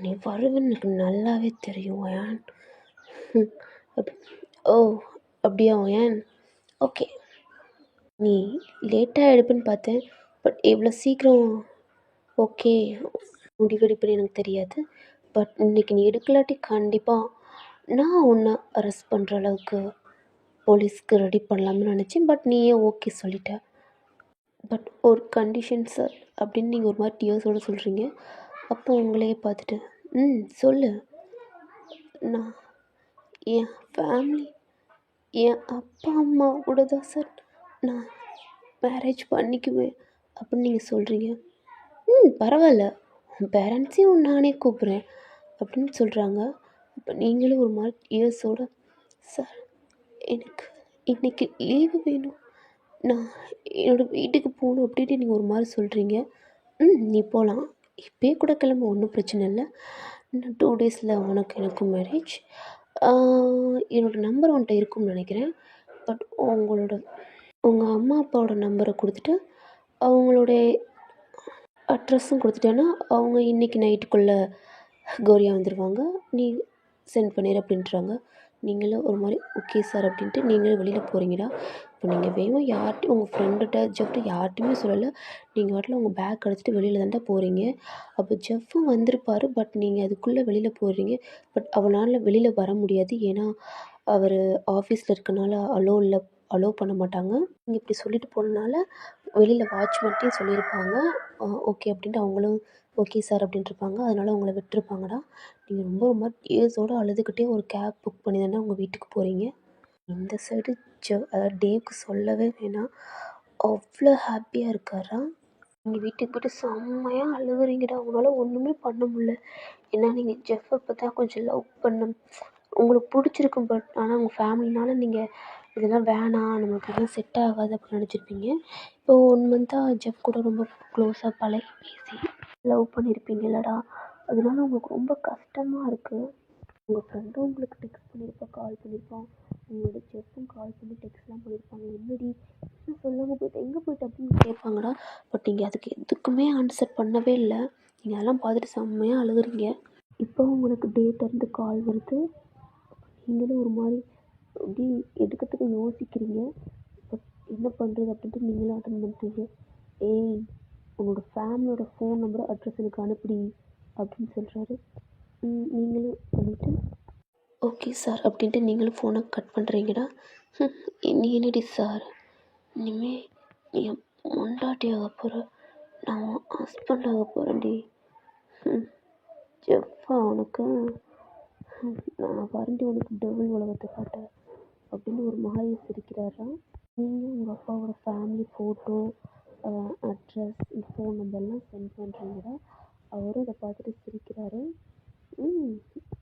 நீ வருவேன்னு எனக்கு நல்லாவே தெரியும் ஏன். ஓ அப்படியா ஏன், ஓகே. நீ லேட்டாக எடுப்பேன்னு பார்த்தேன், பட் இவ்வளோ சீக்கிரம் ஓகே முடிவெடுப்பேன்னு எனக்கு தெரியாது. பட் இன்றைக்கி நீ எடுக்கலாட்டி கண்டிப்பாக நான் உன்னை அரெஸ்ட் பண்ணுற அளவுக்கு போலீஸ்க்கு ரெடி பண்ணலாம்னு நினச்சேன். பட் நீயே ஓகே சொல்லிட்ட. பட் ஒரு கண்டிஷன் சார் அப்படின்னு நீங்கள் ஒரு மாதிரி டியர்ஸோடு சொல்கிறீங்க. அப்போ உங்களையே பார்த்துட்டு சொல்லு. நான் என் ஃபேமிலி என் அப்பா அம்மா கூட தான் சார் நான் மேரேஜ் பண்ணிக்குவேன் அப்படின்னு நீங்கள் சொல்கிறீங்க. பரவாயில்ல, உன் பேரண்ட்ஸையும் நானே கூப்பிட்றேன் அப்படின்னு சொல்கிறாங்க. அப்போ நீங்களும் ஒரு மாதிரி டியர்ஸோடு சார் எனக்கு இன்றைக்கி லீவு வேணும், நான் என்னோடய வீட்டுக்கு போகணும் அப்படின்ட்டு நீங்கள் ஒரு மாதிரி சொல்கிறீங்க. நீ போகலாம், இப்போயே கூட கிளம்ப, ஒன்றும் பிரச்சனை இல்லை. இன்னும் 2 டேஸில் உனக்கு எனக்கும் மேரேஜ். என்னோடய நம்பர் உன்கிட்ட இருக்கும்னு நினைக்கிறேன். பட் உங்கள் அம்மா அப்பாவோட நம்பரை கொடுத்துட்டு அவங்களுடைய அட்ரஸும் கொடுத்துட்டேன்னா அவங்க இன்றைக்கி நைட்டுக்குள்ளே கௌரியா வந்துடுவாங்க, நீ சென்ட் பண்ணிடு அப்படின்றாங்க. நீங்களும் ஒரு மாதிரி ஓகே சார் அப்படின்ட்டு நீங்களும் வெளியில் போகிறீங்கடா. இப்போ நீங்கள் வேணும் யார்கிட்டையும் உங்கள் ஃப்ரெண்டுகிட்ட ஜெஃப்ட்டு யார்கிட்டையுமே சொல்லலை. நீங்கள் வாட்டில் உங்கள் பேக் எடுத்துகிட்டு வெளியில் தாண்டா போகிறீங்க. அப்போ ஜெஃப்பும் வந்திருப்பார். பட் நீங்கள் அதுக்குள்ளே வெளியில் போகிறீங்க. பட் அவனால் வெளியில் வர முடியாது, ஏன்னா அவர் ஆஃபீஸில் இருக்கனால அலோவ் பண்ண மாட்டாங்க. நீங்கள் இப்படி சொல்லிட்டு போனனால வெளியில் வாட்ச்மேன்ட்டையும் சொல்லியிருப்பாங்க. ஓகே அப்படின்ட்டு அவங்களும் ஓகே சார் அப்படின்ட்டுருப்பாங்க. அதனால் உங்களை விட்டுருப்பாங்கடா. நீங்கள் ரொம்ப மாதிரி டியர்ஸோடு அழுதுகிட்டே ஒரு கேப் புக் பண்ணி தானே உங்கள் வீட்டுக்கு போகிறீங்க. இந்த சைடு அதாவது டேவுக்கு சொல்லவே வேணாம், அவ்வளோ ஹாப்பியாக இருக்காரா. நீங்கள் வீட்டுக்கு போய்ட்டு செம்மையாக அழுகுறீங்கடா. உங்களால் ஒன்றுமே பண்ண முடியல. ஏன்னா நீங்கள் ஜெஃப்பை பார்த்தா கொஞ்சம் லவ் உங்களுக்கு பிடிச்சிருக்கும். பட் ஆனால் உங்கள் ஃபேமிலினால நீங்கள் இதெல்லாம் வேணாம், நம்மளுக்கு இதெல்லாம் செட் ஆகாது அப்படின்னு நினச்சிருப்பீங்க. இப்போ 1 மந்த்தாக ஜெஃப் கூட ரொம்ப க்ளோஸாக பழகி பேசி லவ் பண்ணியிருப்பீங்களடா. அதனால உங்களுக்கு ரொம்ப கஷ்டமாக இருக்குது. உங்கள் ஃப்ரெண்டும் உங்களுக்கு டெக்ஸ்ட் பண்ணியிருப்பான், கால் பண்ணியிருப்பான். உங்களோட ஜெஃப்பும் கால் பண்ணி டெக்ஸ்ட்லாம் பண்ணியிருப்பாங்க. என்னடி என்ன சொல்லாமல் போயிட்டு எங்கே போயிட்டு அப்படின்னு கேட்பாங்கடா. பட் நீங்கள் அதுக்கு எதுக்குமே ஆன்சர் பண்ணவே இல்லை. நீங்கள் அதெல்லாம் பார்த்துட்டு செம்மையாக அழுகுறீங்க. இப்போ உங்களுக்கு டேட்லேருந்து கால் வருது. நீங்களும் ஒரு மாதிரி அப்படி எடுக்கிறதுக்கு யோசிக்கிறீங்க. பட் என்ன பண்ணுறது அப்படின்ட்டு நீங்களும் அட்டன் பண்ணுறீங்க. ஏய், உன்னோட ஃபேமிலியோட ஃபோன் நம்பர் அட்ரஸ் எனக்கு அனுப்பிடி அப்படின்னு சொல்கிறாரு. நீங்களும் பண்ணிவிட்டு ஓகே சார் அப்படின்ட்டு நீங்களும் ஃபோனை கட் பண்ணுறீங்கடா. நீ என்னடி சார், இனிமேல் நீ என் பொண்டாட்டி ஆக போகிற, நான் உன் ஹஸ்பண்ட் ஆக போகிறேன்டி. ஜெஃப்பா உனக்கு நான் வரண்டி உனக்கு டபுள் உலகத்தை காட்டேன் அப்படின்னு ஒரு மாதிரி சிரிக்கிறாரா. நீங்கள் உங்கள் அப்பாவோட ஃபேமிலி ஃபோட்டோ, அட்ரஸ், ஃபோன் நம்பர்லாம் சென்ட் பண்ணுறீங்கடா. அவரும் அதை பார்த்துட்டு சிரிக்கிறாரு.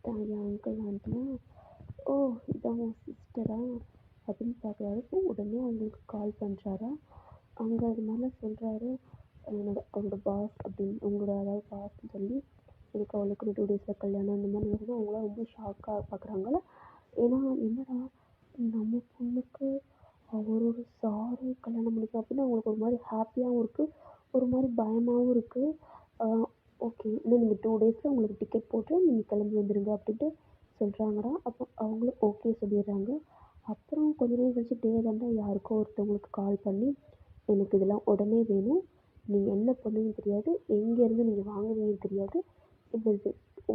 தான் என் அங்கிள் ஆண்டினா, ஓ இதான் உன் சிஸ்டரா அப்படின்னு பார்க்குறாரு. உடனே அவங்களுக்கு கால் பண்ணுறாரா. அங்கே அது மாதிரிலாம் சொல்கிறாரு. அவரோட பாஸ் அப்படின்னு உங்களோட அதாவது பாஸ்ன்னு சொல்லி எனக்கு அவளுக்கு 2 டேஸில் கல்யாணம் இந்த மாதிரி வருது. அவங்களாம் ரொம்ப ஷாக்காக பார்க்குறாங்கள. ஏன்னா என்னடா நம்ம பொண்ணுக்கு அவரோட சாரு கல்யாணம் பண்ணிக்கலாம் அப்படின்னு அவங்களுக்கு ஒரு மாதிரி ஹாப்பியாகவும் இருக்குது, ஒரு மாதிரி பயமாகவும் இருக்குது. ஓகே இன்னும் நீங்கள் 2 டேஸில் உங்களுக்கு டிக்கெட் போட்டு நீங்கள் கிளம்பி வந்துடுங்க அப்படின்ட்டு சொல்கிறாங்கடா. அப்போ அவங்களும் ஓகே சொல்லிடுறாங்க. அப்புறம் கொஞ்ச நேரம் கழிச்சு டே தாண்டா யாருக்கோ ஒருத்தவங்களுக்கு கால் பண்ணி எனக்கு இதெல்லாம் உடனே வேணும், நீங்கள் என்ன பண்ணுவீங்கன்னு தெரியாது, எங்கேருந்து நீங்கள் வாங்குவீங்கன்னு தெரியாது, இந்த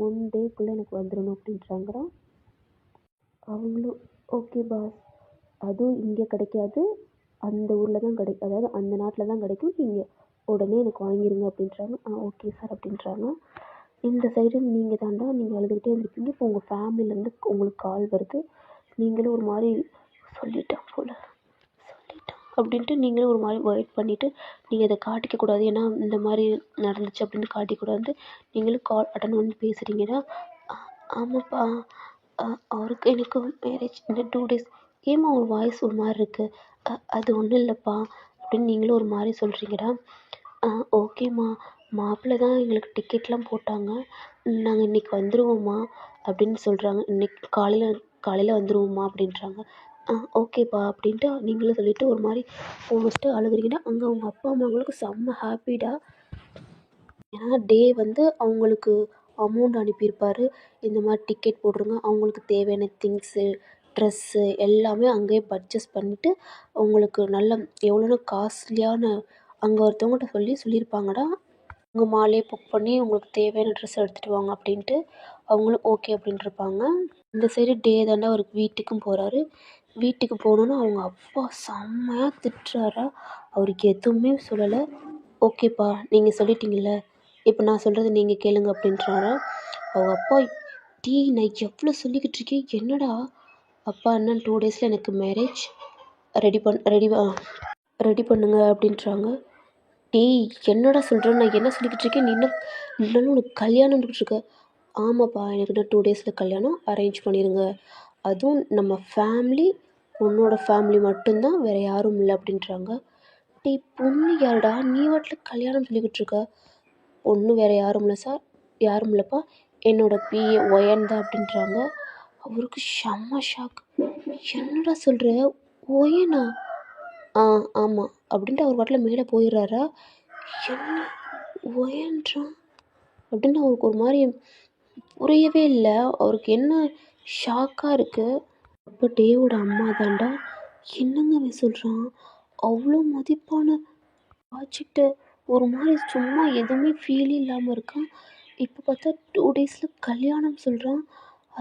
1 டேக்குள்ளே எனக்கு வந்துடணும் அப்படின்றாங்கடா. அவங்களும் ஓகே பாஸ், அதுவும் இங்கே கிடைக்காது, அந்த ஊரில் தான் கிடைக்கும், அதாவது அந்த நாட்டில் தான் கிடைக்கும், நீங்கள் உடனே எனக்கு வாங்கிடுங்க அப்படின்றாங்க. ஓகே சார் அப்படின்றாங்க. இந்த சைடு நீங்கள் தாண்டா நீங்கள் அழுதுகிட்டே இருந்திருப்பீங்க. இப்போ உங்கள் ஃபேமிலியிலேருந்து உங்களுக்கு கால் வருது. நீங்களும் ஒரு மாதிரி சொல்லிட்டான் போல், சொல்லிட்டான் அப்படின்ட்டு நீங்களும் ஒரு மாதிரி வெயிட் பண்ணிவிட்டு நீங்கள் இதை காட்டிக்கக்கூடாது, ஏன்னா இந்த மாதிரி நடந்துச்சு அப்படின்னு காட்டிக்கூடாது. நீங்களும் கால் அட்டன் பண்ணி பேசுகிறீங்கன்னா, ஆமாப்பா, அவருக்கு எனக்கும் மேரேஜ் இன்னும் 2 days. ஏம்மா ஒரு வாய்ஸ் ஒரு மாதிரி இருக்குது? அது ஒன்றும் இல்லைப்பா அப்படின்னு நீங்களும் ஒரு மாதிரி சொல்கிறீங்கடா. ஓகேம்மா, மாப்பிள்ளை தான் எங்களுக்கு டிக்கெட்லாம் போட்டாங்க, நாங்கள் இன்றைக்கி வந்துடுவோம்மா அப்படின்னு சொல்கிறாங்க. இன்னைக்கு காலையில் வந்துடுவோம்மா அப்படின்றாங்க. ஓகேப்பா அப்படின்ட்டு நீங்களும் சொல்லிவிட்டு ஒரு மாதிரி ஃபோன் வச்சுட்டு அழுகுறீங்கன்னா, அங்கே அவங்க அப்பா அம்மாங்களுக்கு செம்ம ஹாப்பிடா. ஏன்னா டே வந்து அவங்களுக்கு அமௌண்ட் அனுப்பியிருப்பாரு. இந்த மாதிரி டிக்கெட் போட்டுருங்க, அவங்களுக்கு தேவையான திங்ஸு, ட்ரெஸ்ஸு எல்லாமே அங்கேயே பர்ச்சேஸ் பண்ணிவிட்டு அவங்களுக்கு நல்ல எவ்வளோனா காஸ்ட்லியான அங்கே ஒருத்தவங்கள்ட்ட சொல்லியிருப்பாங்கடா, உங்கள் மாலே புக் பண்ணி உங்களுக்கு தேவையான ட்ரெஸ் எடுத்துகிட்டு வாங்க அப்படின்ட்டு. அவங்களும் ஓகே அப்படின்ட்டுருப்பாங்க. இந்த சைடு டே தாண்டா அவருக்கு வீட்டுக்கும் போகிறாரு. வீட்டுக்கு போனோன்னே அவங்க அப்பா செம்மையாக திட்டுறாரா. அவருக்கு எதுவுமே சொல்லலை. ஓகேப்பா, நீங்கள் சொல்லிட்டீங்கல்ல, இப்போ நான் சொல்கிறத நீங்கள் கேளுங்க அப்படின்றாரா. அவங்க அப்பா, நான் எவ்வளோ சொல்லிக்கிட்டு இருக்கேன், என்னடா அப்பா, இன்னும் 2 days எனக்கு மேரேஜ், ரெடி பண்ணுங்க அப்படின்றாங்க. என்னடா சொல்கிற, நான் என்ன சொல்லிக்கிட்டு இருக்கேன், நீ இன்னும் உனக்கு கல்யாணம் இருக்க. ஆமாப்பா, எனக்கு இன்னும் 2 days கல்யாணம், அரேஞ்ச் பண்ணிடுங்க, அதுவும் நம்ம ஃபேமிலி, உன்னோட ஃபேமிலி மட்டும்தான், வேறு யாரும் இல்லை அப்படின்றாங்க. பொண்ணு யாருடா, நீ வாட்டில் கல்யாணம் சொல்லிக்கிட்டு இருக்க? பொண்ணு வேறு யாரும் இல்லை சார், யாரும் இல்லைப்பா, என்னோட பிஏ ஒயன் தான் அப்படின்றாங்க. அவருக்கு செம்ம ஷாக். என்னடா சொல்கிற, ஒயனா? ஆமாம் அப்படின்ட்டு அவர் வாட்டில் மேலே போயிடுறாரா. என்ன ஒயன்றான் அப்படின்னு அவருக்கு ஒரு மாதிரி புரியவே இல்லை. அவருக்கு என்ன ஷாக்காக இருக்குது. அப்போ டேவோட அம்மா தாண்டா, என்னங்க அவன் சொல்கிறான், அவ்வளோ மதிப்பான ப்ராஜெக்ட்டு ஒரு மாதிரி சும்மா எதுவுமே ஃபீலே இல்லாமல் இருக்கான், இப்போ பார்த்தா 2 days கல்யாணம் சொல்கிறான்,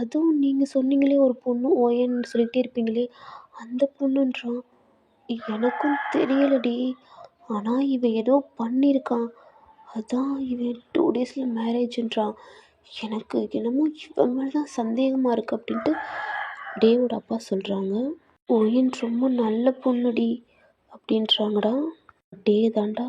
அதுவும் நீங்கள் சொன்னீங்களே ஒரு பொண்ணு ஓயன்னு சொல்லிகிட்டே இருப்பீங்களே அந்த பொண்ணுன்றான். எனக்கும் தெரியலடி, ஆனால் இவன் ஏதோ பண்ணியிருக்கான், அதான் இவன் 2 days மேரேஜுன்றான். எனக்கு என்னமோ இவன் மேலே தான் சந்தேகமாக இருக்குது அப்படின்ட்டு டேவோட அப்பா சொல்கிறாங்க. ஒயின் ரொம்ப நல்ல பொண்ணுடி அப்படின்றாங்கடா. டே தாண்டா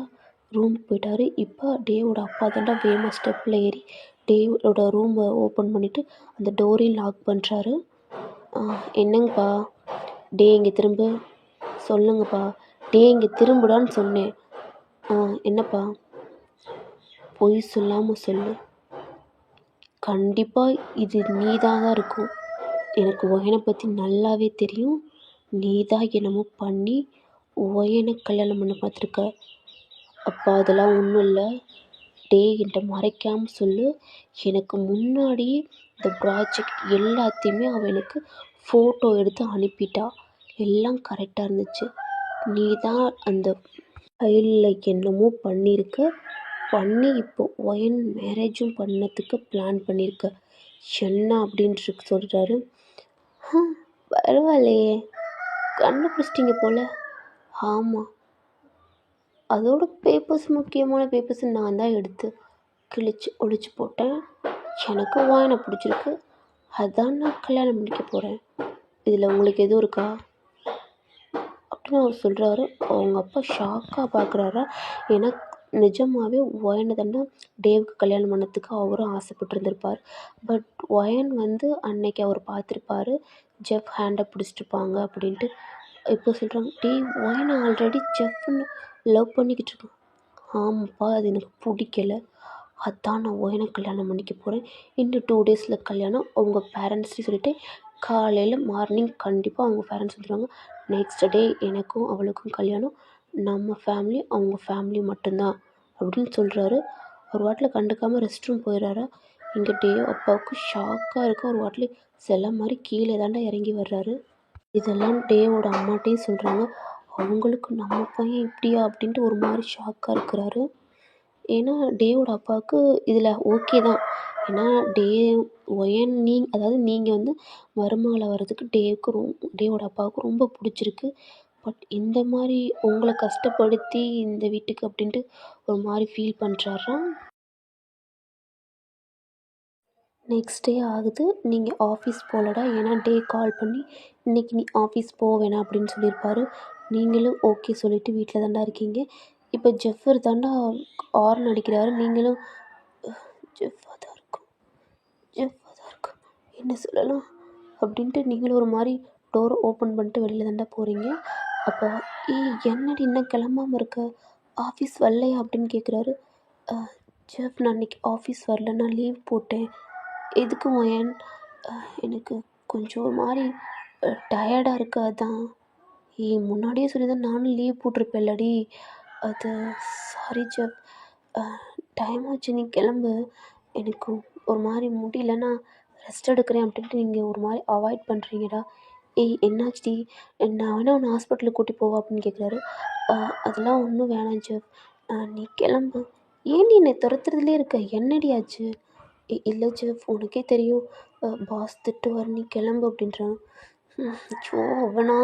ரூமுக்கு போயிட்டாரு. இப்போ டேவோட அப்பா தாண்டா வேகமாக ஸ்டெப்பில் ஏறி டேவோட ரூமை ஓப்பன் பண்ணிவிட்டு அந்த டோரையும் லாக் பண்ணுறாரு. என்னங்கப்பா, டே இங்கே திரும்ப, சொல்லுங்கப்பா, டே இங்கே திரும்புடான்னு சொன்னேன். என்னப்பா, பொய் சொல்லாமல் சொல்லு, கண்டிப்பாக இது நீதான் இருக்கும், எனக்கு ஒயனை பற்றி நல்லாவே தெரியும், நீ தான் என்னமோ பண்ணி ஒயனை கல்யாணம் பண்ண பார்த்துருக்க. அப்பா அதெல்லாம் ஒன்றும் இல்லை, டே என்கிட்ட மறைக்காமல் சொல்லு, எனக்கு முன்னாடி இந்த ப்ராஜெக்ட் எல்லாத்தையுமே அவள் எனக்கு ஃபோட்டோ எடுத்து அனுப்பிட்டா, எல்லாம் கரெக்டாக இருந்துச்சு, நீ தான் அந்த ஃபைலில் என்னமோ பண்ணியிருக்க, பண்ணி இப்போ ஒயன் மேரேஜும் பண்ணதுக்கு பிளான் பண்ணியிருக்க, என்ன அப்படின்ட்டு சொல்கிறாரு. பரவாயில்லையே, கண்டுபிடிச்சிட்டிங்க போல். ஆமாம், அதோட பேப்பர்ஸ், முக்கியமான பேப்பர்ஸ் நான் தான் எடுத்து கிழிச்சு ஒழிச்சு போட்டேன், எனக்கு ஒயனை பிடிச்சிருக்கு, அதான் நான் கல்யாணம் பண்ணிக்க போகிறேன், இதில் உங்களுக்கு எதுவும் இருக்கா அப்படின்னு அவர் சொல்கிறாரு. அவங்க அப்பா ஷாக்காக பார்க்குறாரா. ஏன்னா நிஜமாகவே ஒயனை தானே டேவுக்கு கல்யாணம் பண்ணதுக்கு அவரும் ஆசைப்பட்டுருந்துருப்பார். பட் ஒயன் வந்து அன்னைக்கு அவர் பார்த்துருப்பாரு, ஜெஃப் ஹேண்டை பிடிச்சிட்ருப்பாங்க அப்படின்ட்டு. இப்போ சொல்கிறாங்க, ஒயனை ஆல்ரெடி ஜெஃப்னு லவ் பண்ணிக்கிட்டு இருக்கேன். ஆமாப்பா, அது எனக்கு பிடிக்கல, அதான் நான் ஒயனை கல்யாணம் பண்ணிக்க போகிறேன், இன்னும் 2 days கல்யாணம், அவங்க பேரண்ட்ஸ்டையும் சொல்லிவிட்டு காலையில் மார்னிங் கண்டிப்பாக அவங்க பேரண்ட்ஸ் வந்துடுவாங்க, நெக்ஸ்ட் டே எனக்கும் அவளுக்கும் கல்யாணம், நம்ம ஃபேமிலி அவங்க ஃபேமிலி மட்டும்தான் அப்படின்னு சொல்கிறாரு. ஒரு வாட்டில் கண்டுக்காமல் ரெஸ்ட் ரூம் போயிடுறாரா. இங்கே டே அப்பாவுக்கு ஷாக்காக இருக்குது. ஒரு வாட்டில் சில மாதிரி கீழே தாண்டா இறங்கி வர்றாரு. இதெல்லாம் டேவோட அம்மாட்டையும் சொல்கிறாங்க. அவங்களுக்கு நம்ம பையன் இப்படியா அப்படின்ட்டு ஒரு மாதிரி ஷாக்காக இருக்கிறாரு. ஏன்னா டேவோட அப்பாவுக்கு இதில் ஓகே தான். ஏன்னா ஒயன் அதாவது நீங்கள் வந்து மருமகளை வர்றதுக்கு டேவோட அப்பாவுக்கு ரொம்ப பிடிச்சிருக்கு. பட் இந்த மாதிரி உங்களை கஷ்டப்படுத்தி இந்த வீட்டுக்கு அப்படின்ட்டு ஒரு மாதிரி ஃபீல் பண்ணுறாராம். நெக்ஸ்ட் டே ஆகுது. நீங்கள் ஆஃபீஸ் போகலடா, ஏன்னா டே கால் பண்ணி இன்றைக்கி நீ ஆஃபீஸ் போக வேணாம் அப்படின்னு சொல்லியிருப்பாரு. நீங்களும் ஓகே சொல்லிவிட்டு வீட்டில் தாண்டா இருக்கீங்க. இப்போ ஜெஃபர் தாண்டா ஹார்ன் அடிக்கிறாரு. நீங்களும் ஜெஃபாக தான் இருக்கும், ஜெஃபாக தான் இருக்கும், என்ன சொல்லலாம் அப்படின்ட்டு நீங்களும் ஒரு மாதிரி டோர் ஓப்பன் பண்ணிட்டு வெளியில் தாண்டா போகிறீங்க. அப்போ என்னடி இன்னும் கிளம்பாமல் இருக்க, ஆஃபீஸ் வரலையா அப்படின்னு கேட்குறாரு. ஜெஃப், நான் இன்னைக்கு ஆஃபீஸ் வரல, நான் லீவ் போட்டேன். எதுக்கு மோயன்? எனக்கு கொஞ்சம் ஒரு மாதிரி டயர்டாக இருக்கு, அதான். முன்னாடியே சொல்லியிருந்தா நானும் லீவ் போட்டிருப்பேன்லடி. அது சாரி ஜெஃப், டைம் ஆச்சு, நீ கிளம்பு. எனக்கு ஒரு மாதிரி முடியல, நான் ரெஸ்ட் எடுக்கிறேன் அப்படின்ட்டு நீங்கள் ஒரு மாதிரி அவாய்ட் பண்ணுறீங்கடா. என்னாச்சுடி? நான் வேணா உன்னை ஹாஸ்பிட்டலுக்கு கூட்டி போவா அப்படின்னு கேட்குறாரு. அதெல்லாம் ஒன்றும் வேணாம் ஜெஃப், நீ கிளம்பு. ஏன் நீ என்னை துரத்துறதுலே இருக்க, என்னடி ஆச்சு? இல்லை ஜெஃப், உனக்கே தெரியும், பாஸ் திட்டுவார், நீ கிளம்பு அப்படின்றான். ஐயோ அவனா,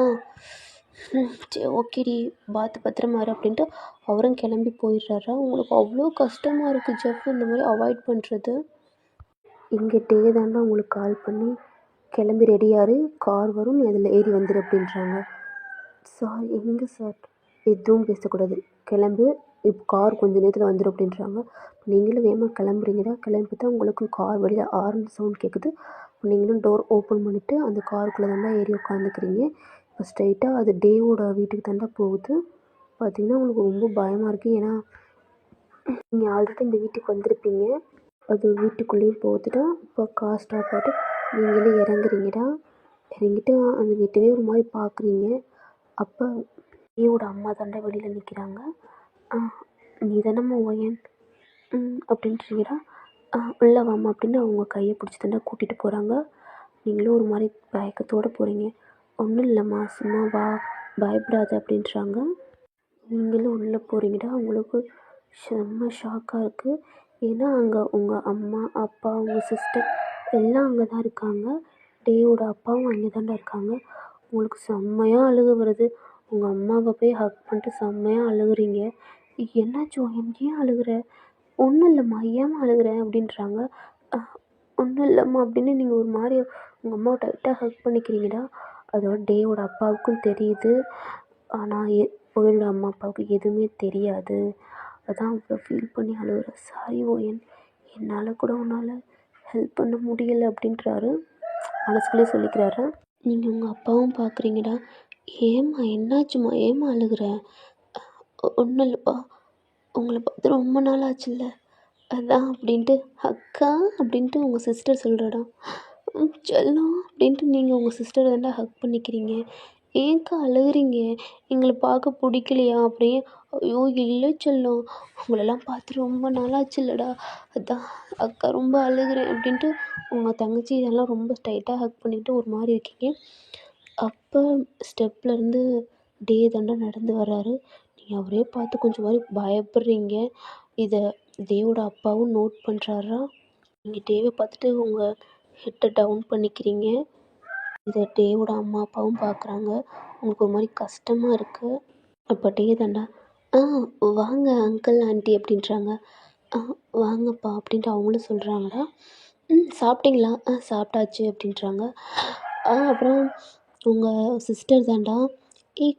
சரி ஓகேடி, பார்த்து பத்திரமா இரு அப்படின்ட்டு அவரும் கிளம்பி போயிடுறாரா. உங்களுக்கு அவ்வளோ கஷ்டமாக இருக்குது ஜெஃப் இந்த மாதிரி அவாய்ட் பண்ணுறது. இங்கே டே தாண்டா உங்களுக்கு கால் பண்ணி கிளம்பி ரெடியாரு, கார் வரும், நீ அதில் ஏறி வந்துடு அப்படின்றாங்க. சார் எங்கே சார்? எதுவும் பேசக்கூடாது, கிளம்பு, இப்போ கார் கொஞ்சம் நேரத்தில் வந்துடும் அப்படின்றாங்க. நீங்களும் வேகமாக கிளம்புறீங்கடா. கிளம்பி தான் உங்களுக்கும் கார் வழியில் ஆர்ன் சவுண்ட் கேட்குது. நீங்களும் டோர் ஓப்பன் பண்ணிவிட்டு அந்த காருக்குள்ளே தாண்டா ஏறி உட்காந்துக்கிறீங்க. இப்போ ஸ்ட்ரைட்டாக அது டேவோட வீட்டுக்கு தாண்டா போகுது. பார்த்திங்கன்னா உங்களுக்கு ரொம்ப பயமாக இருக்குது. ஏன்னா நீங்கள் ஆல்ரெடி இந்த வீட்டுக்கு வந்திருப்பீங்க. அது வீட்டுக்குள்ளேயும் போகுதுடா. இப்போ கார் ஸ்டாப் ஆகிட்டு நீங்களே இறங்குறீங்கடா. இறங்கிட்டு அந்த வீட்டவே ஒரு மாதிரி பார்க்குறீங்க. அப்போ டேவோட அம்மா தாண்டா வெளியில் நிற்கிறாங்க. நீ தானம்மா ஓயன் அப்படின்றீங்கடா. உள்ளே வாம்மா அப்படின்னு அவங்க கையை பிடிச்சி தாண்டா கூட்டிகிட்டு போகிறாங்க. நீங்களும் ஒரு மாதிரி பயக்கத்தோடு போகிறீங்க. ஒன்றும் இல்லைம்மா, சும்மா வா, பயப்படாத அப்படின்றாங்க. நீங்களும் உள்ளே போகிறீங்கடா. உங்களுக்கு செம்ம ஷாக்காக இருக்குது. ஏன்னா அங்கே உங்கள் அம்மா, அப்பா, உங்கள் சிஸ்டர் எல்லாம் அங்கே தான் இருக்காங்க. டேவோட அப்பாவும் அங்கே தாண்டா இருக்காங்க. உங்களுக்கு செம்மையாக அழுக வருது. உங்கள் அம்மாவை போய் ஹக் பண்ணிட்டு செம்மையாக அழுகுறீங்க. என்னாச்சும், ஏன் அழுகுற? ஒன்றும் இல்லைம்மா, ஏம்மா அழுகுற அப்படின்றாங்க. ஒன்றும் இல்லைம்மா அப்படின்னு நீங்கள் ஒரு மாதிரி உங்கள் அம்மாவை டைட்டாக ஹக் பண்ணிக்கிறீங்கடா. அதோட டேவோட அப்பாவுக்கும் தெரியுது. ஆனால் ஓயனோட அம்மா அப்பாவுக்கு எதுவுமே தெரியாது. அதான் அவ்வளோ ஃபீல் பண்ணி அழுகுற. சாரி ஓயன், என்னால் கூட உன்னால் ஹெல்ப் பண்ண முடியலை அப்படின்றாரு. மனசுக்குள்ளே சொல்லிக்கிறாரு. நீங்கள் உங்கள் அப்பாவும் பார்க்குறீங்கடா. ஏம்மா என்னாச்சும்மா, ஏம்மா அழுகுற? ஒன்றும் இல்லைப்பா, உங்களை பார்த்து ரொம்ப நாள் ஆச்சுல்ல, அதான் அப்படின்ட்டு. அக்கா அப்படின்ட்டு உங்கள் சிஸ்டர் சொல்கிறடா. செல்லம் அப்படின்ட்டு நீங்கள் உங்கள் சிஸ்டரை தாண்டா ஹக் பண்ணிக்கிறீங்க. ஏன்க்கா அழுகுறீங்க? எங்களை பார்க்க பிடிக்கலையா? அப்படியே. ஐயோ இல்லை செல்லம், உங்களெல்லாம் பார்த்து ரொம்ப நாளாச்சு இல்லைடா, அதான் அக்கா ரொம்ப அழுகுறேன் அப்படின்ட்டு உங்கள் தங்கச்சி இதெல்லாம் ரொம்ப டைட்டாக ஹக் பண்ணிக்கிட்டு ஒரு மாதிரி இருக்கீங்க. அப்போ ஸ்டெப்லேருந்து டே தாண்டா நடந்து வர்றாரு. நீங்கள் அவரே பார்த்து கொஞ்சம் மாதிரி பயப்படுறீங்க. இதை டேவோட அப்பாவும் நோட் பண்ணுறாரா. நீங்கள் டேவை பார்த்துட்டு உங்கள் ஹெட்டை டவுன் பண்ணிக்கிறீங்க. இதை டேவோட அம்மா அப்பாவும் பார்க்குறாங்க. உங்களுக்கு ஒரு மாதிரி கஷ்டமாக இருக்குது. அப்போ டே தாண்டா, வாங்க அங்கிள் ஆண்டி அப்படின்றாங்க. வாங்கப்பா அப்படின்ட்டு அவங்களும் சொல்கிறாங்கடா. சாப்பிட்டீங்களா? சாப்பிட்டாச்சு அப்படின்றாங்க. அப்புறம் உங்கள் சிஸ்டர் தாண்டா,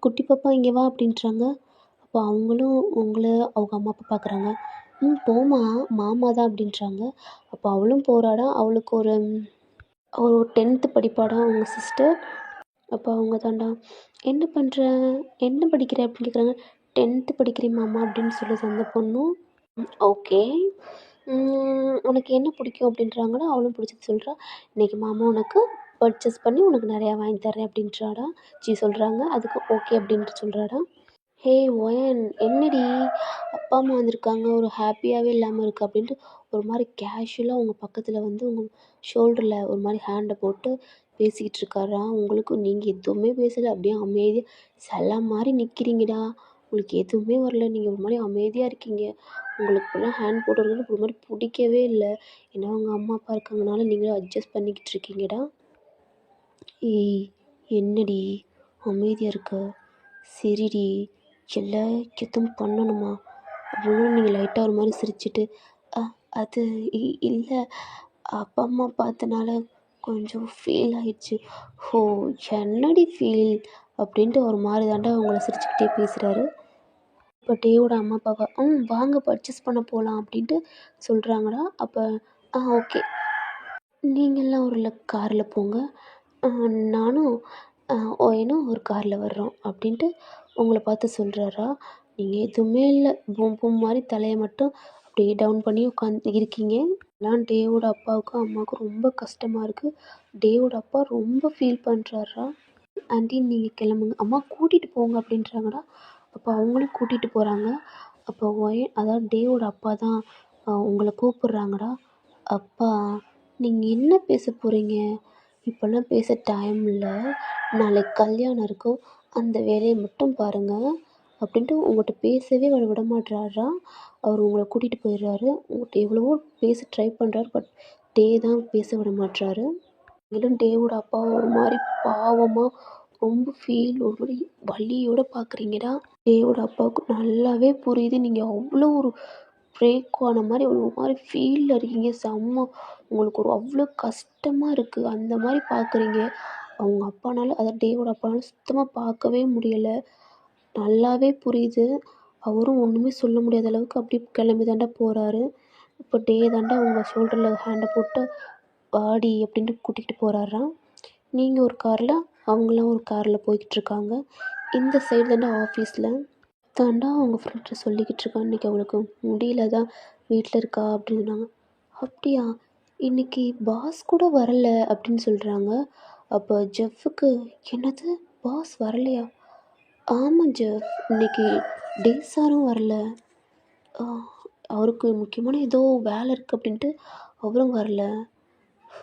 குட்டி பாப்பா இங்கே வா அப்படின்றாங்க. அப்போ அவங்களும் உங்களை அவங்க அம்மா அப்பா பார்க்குறாங்க. போம்மா, மாமா தான் அப்படின்றாங்க. அப்போ அவளும் போகிறாடா. அவளுக்கு ஒரு 10th படிப்பாடா உங்கள் சிஸ்டர். அப்போ அவங்க தாண்டா, என்ன பண்ணுற, என்ன படிக்கிற அப்படின்னு கேட்குறாங்க. 10th படிக்கிறேன் மாமா அப்படின்னு சொல்லுது அந்த பொண்ணும். ஓகே, உனக்கு என்ன பிடிக்கும் அப்படின்றாங்கடா. அவளும் பிடிச்சது சொல்கிறா. இன்றைக்கி மாமா உனக்கு பர்ச்சேஸ் பண்ணி உனக்கு நிறையா வாங்கி தரேன் அப்படின்றாடா. சொல்கிறாங்க. அதுக்கு ஓகே அப்படின்ட்டு சொல்கிறாடா. ஹே ஓயன், என்னடி அப்பா அம்மா வந்திருக்காங்க, ஒரு ஹாப்பியாகவே இல்லாமல் இருக்குது அப்படின்ட்டு ஒரு மாதிரி கேஷுவலாக உங்கள் பக்கத்தில் வந்து உங்கள் ஷோல்டரில் ஒரு மாதிரி ஹேண்டை போட்டு பேசிக்கிட்டு இருக்காரா. உங்களுக்கும் நீங்கள் எதுவுமே பேசலை, அப்படியே அமைதியாக சில மாதிரி நிற்கிறீங்கடா. உங்களுக்கு எதுவுமே வரல, நீங்கள் ஒரு மாதிரி அமைதியாக இருக்கீங்க. உங்களுக்கு இப்போலாம் ஹேண்ட் போட்டு ஒரு மாதிரி பிடிக்கவே இல்லை. ஏன்னா உங்கள் அம்மா அப்பா இருக்கங்கனால நீங்களும் அட்ஜஸ்ட் பண்ணிக்கிட்டு இருக்கீங்கடா. என்னடி அமைதியாக இருக்க, சரிடி, எதுவும் பண்ணணுமா அப்படின்னு நீங்கள் லைட்டாக ஒரு மாதிரி சிரிச்சிட்டு, அது இல்லை, அப்பா அம்மா பார்த்தனால கொஞ்சம் ஃபீல் ஆயிடுச்சு. ஓ, என்னடி ஃபீல் அப்படின்ட்டு ஒரு மாதிரி தாண்டா அவங்கள சிரிச்சுக்கிட்டே பேசுகிறாரு. இப்போ டேவோட அம்மா அப்பாவா வாங்க பர்ச்சேஸ் பண்ண போகலாம் அப்படின்ட்டு சொல்கிறாங்கடா. அப்போ ஓகே, நீங்கள்லாம் ஒரு காரில் போங்க, நானும் ஒயனும் ஒரு காரில் வர்றோம் அப்படின்ட்டு உங்களை பார்த்து சொல்கிறாரா. நீங்கள் எதுவுமே இல்லை, பூம் பூம் மாதிரி தலையை மட்டும் அப்படியே டவுன் பண்ணி உட்காந்து இருக்கீங்க. எல்லாம் டேவோட அப்பாவுக்கும் அம்மாவுக்கும் ரொம்ப கஷ்டமாக இருக்குது. டேவோட அப்பா ரொம்ப ஃபீல் பண்ணுறாரா. ஆண்டி நீங்கள் கிளம்புங்க, அம்மா கூட்டிகிட்டு போங்க அப்படின்றாங்கடா. அப்போ அவங்களும் கூட்டிகிட்டு போகிறாங்க. அப்போ அதாவது டேவோட அப்பா தான் உங்களை கூப்பிட்றாங்கடா. அப்பா, நீங்கள் என்ன பேச போகிறீங்க? இப்போல்லாம் பேச டைம் இல்லை, நாளைக்கு கல்யாணம் இருக்கும், அந்த வேலையை மட்டும் பாருங்கள் அப்படின்ட்டு உங்கள்கிட்ட பேசவே விட மாட்றாரா. அவர் உங்களை கூட்டிகிட்டு போயிடுறாரு. உங்கள்கிட்ட எவ்வளவோ பேச ட்ரை பண்ணுறாரு, பட் டே தான் பேச விட மாட்றாரு. நீங்களும் டேவோட அப்பாவை ஒரு மாதிரி பாவமாக ரொம்ப ஃபீல் ஒரு மாதிரி வலியோடு பார்க்குறீங்கடா. டேவோட அப்பாவுக்கு நல்லாவே புரியுது, நீங்கள் அவ்வளோ ஒரு பிரேக் ஆன மாதிரி ஒரு மாதிரி ஃபீலில் இருக்கீங்க. செம்ம உங்களுக்கு ஒரு அவ்வளோ கஷ்டமாக இருக்குது, அந்த மாதிரி பார்க்குறீங்க. அவங்க அப்பானால, அதாவது டேவோட அப்பானால சுத்தமாக பார்க்கவே முடியலை. நல்லாவே புரியுது. அவரும் ஒன்றுமே சொல்ல முடியாத அளவுக்கு அப்படியே கிளம்பி தாண்டா போகிறாரு. இப்போ டே தாண்டா உங்க ஷோல்டரில் ஹேண்டை போட்டு வாடி அப்படின்ட்டு கூட்டிகிட்டு போகிறாராம். நீங்கள் ஒரு காரில், அவங்களாம் ஒரு காரில் போய்கிட்டு இருக்காங்க. இந்த சைடு தாண்டா ஆஃபீஸில் தாண்டா அவங்க ஃப்ரெண்ட்கிட்ட சொல்லிக்கிட்டு இருக்கா. இன்றைக்கி அவளுக்கு முடியல தான் வீட்டில் இருக்கா அப்படின்னு சொன்னாங்க. அப்படியா, இன்றைக்கி பாஸ் கூட வரல அப்படின்னு சொல்கிறாங்க. அப்போ ஜெஃப்புக்கு, என்னது பாஸ் வரலையா? ஆமாம் ஜெஃப், இன்னைக்கு டே சாரும் வரல, அவருக்கு முக்கியமான ஏதோ வேலை இருக்குது அப்படின்ட்டு அவரும் வரல.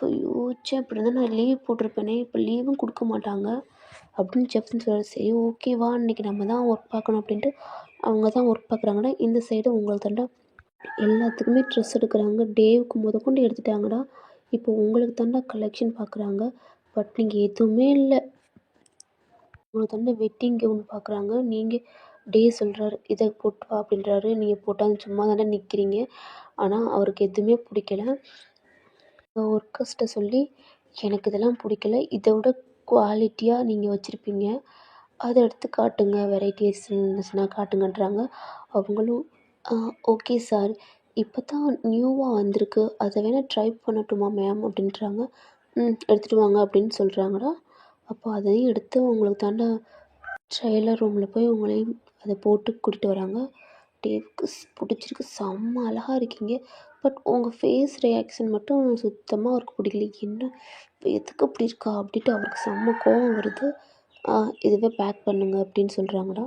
ஐயோ ச்சே, அப்படி இருந்தால் நான் லீவ் போட்டிருப்பேனே, இப்போ லீவும் கொடுக்க மாட்டாங்க அப்படின்னு ஜெஃப்னு சொல்கிறார். சரி ஓகேவா, இன்றைக்கி நம்ம தான் ஒர்க் பார்க்கணும் அப்படின்ட்டு அவங்க தான் ஒர்க் பார்க்குறாங்கடா. இந்த சைடு உங்களுக்கு தாண்டா எல்லாத்துக்குமே ட்ரெஸ் எடுக்கிறாங்க. டேவுக்கு முதற்கொண்டு எடுத்துட்டாங்கடா. இப்போ உங்களுக்கு தாண்டா கலெக்ஷன் பார்க்குறாங்க. பட் நீங்கள் எதுவுமே இல்லை, உங்களுக்கு தாண்டா வெட்டிங் கவுன் பார்க்குறாங்க. நீங்கள் டே சொல்கிறாரு இதை போட்டு வா அப்படின்றாரு. நீங்கள் போட்டால் சும்மா தானே நிற்கிறீங்க. ஆனால் அவருக்கு எதுவுமே பிடிக்கல. ஒர்க்கர்ஸ்கிட்ட சொல்லி, எனக்கு இதெல்லாம் பிடிக்கல, இதை விட குவாலிட்டியாக நீங்கள் வச்சுருப்பீங்க, அதை எடுத்து காட்டுங்க, வெரைட்டிஸ் இருந்துச்சுன்னா காட்டுங்கன்றாங்க. அவங்களும் ஓகே சார், இப்போ தான் நியூவாக வந்திருக்கு, அதை வேணால் ட்ரை பண்ணட்டுமா மேம் அப்படின்றாங்க. எடுத்துகிட்டு வாங்க அப்படின்னு சொல்கிறாங்கடா. அப்போ அதையும் எடுத்து உங்களுக்கு தாண்டா ட்ரெய்லர் ரூமில் போய் உங்களையும் அதை போட்டு கூட்டிகிட்டு வராங்க. டேவுக்கு பிடிச்சிருக்கு, செம்ம அழகாக இருக்கீங்க. பட் உங்கள் ஃபேஸ் ரியாக்ஷன் மட்டும் சுத்தமாக அவருக்கு பிடிக்கல. என்ன, எதுக்கு இப்படி இருக்கா அப்படின்ட்டு அவருக்கு செம்ம கோவம் வருது. இதுவே பேக் பண்ணுங்க அப்படின்னு சொல்கிறாங்கடா.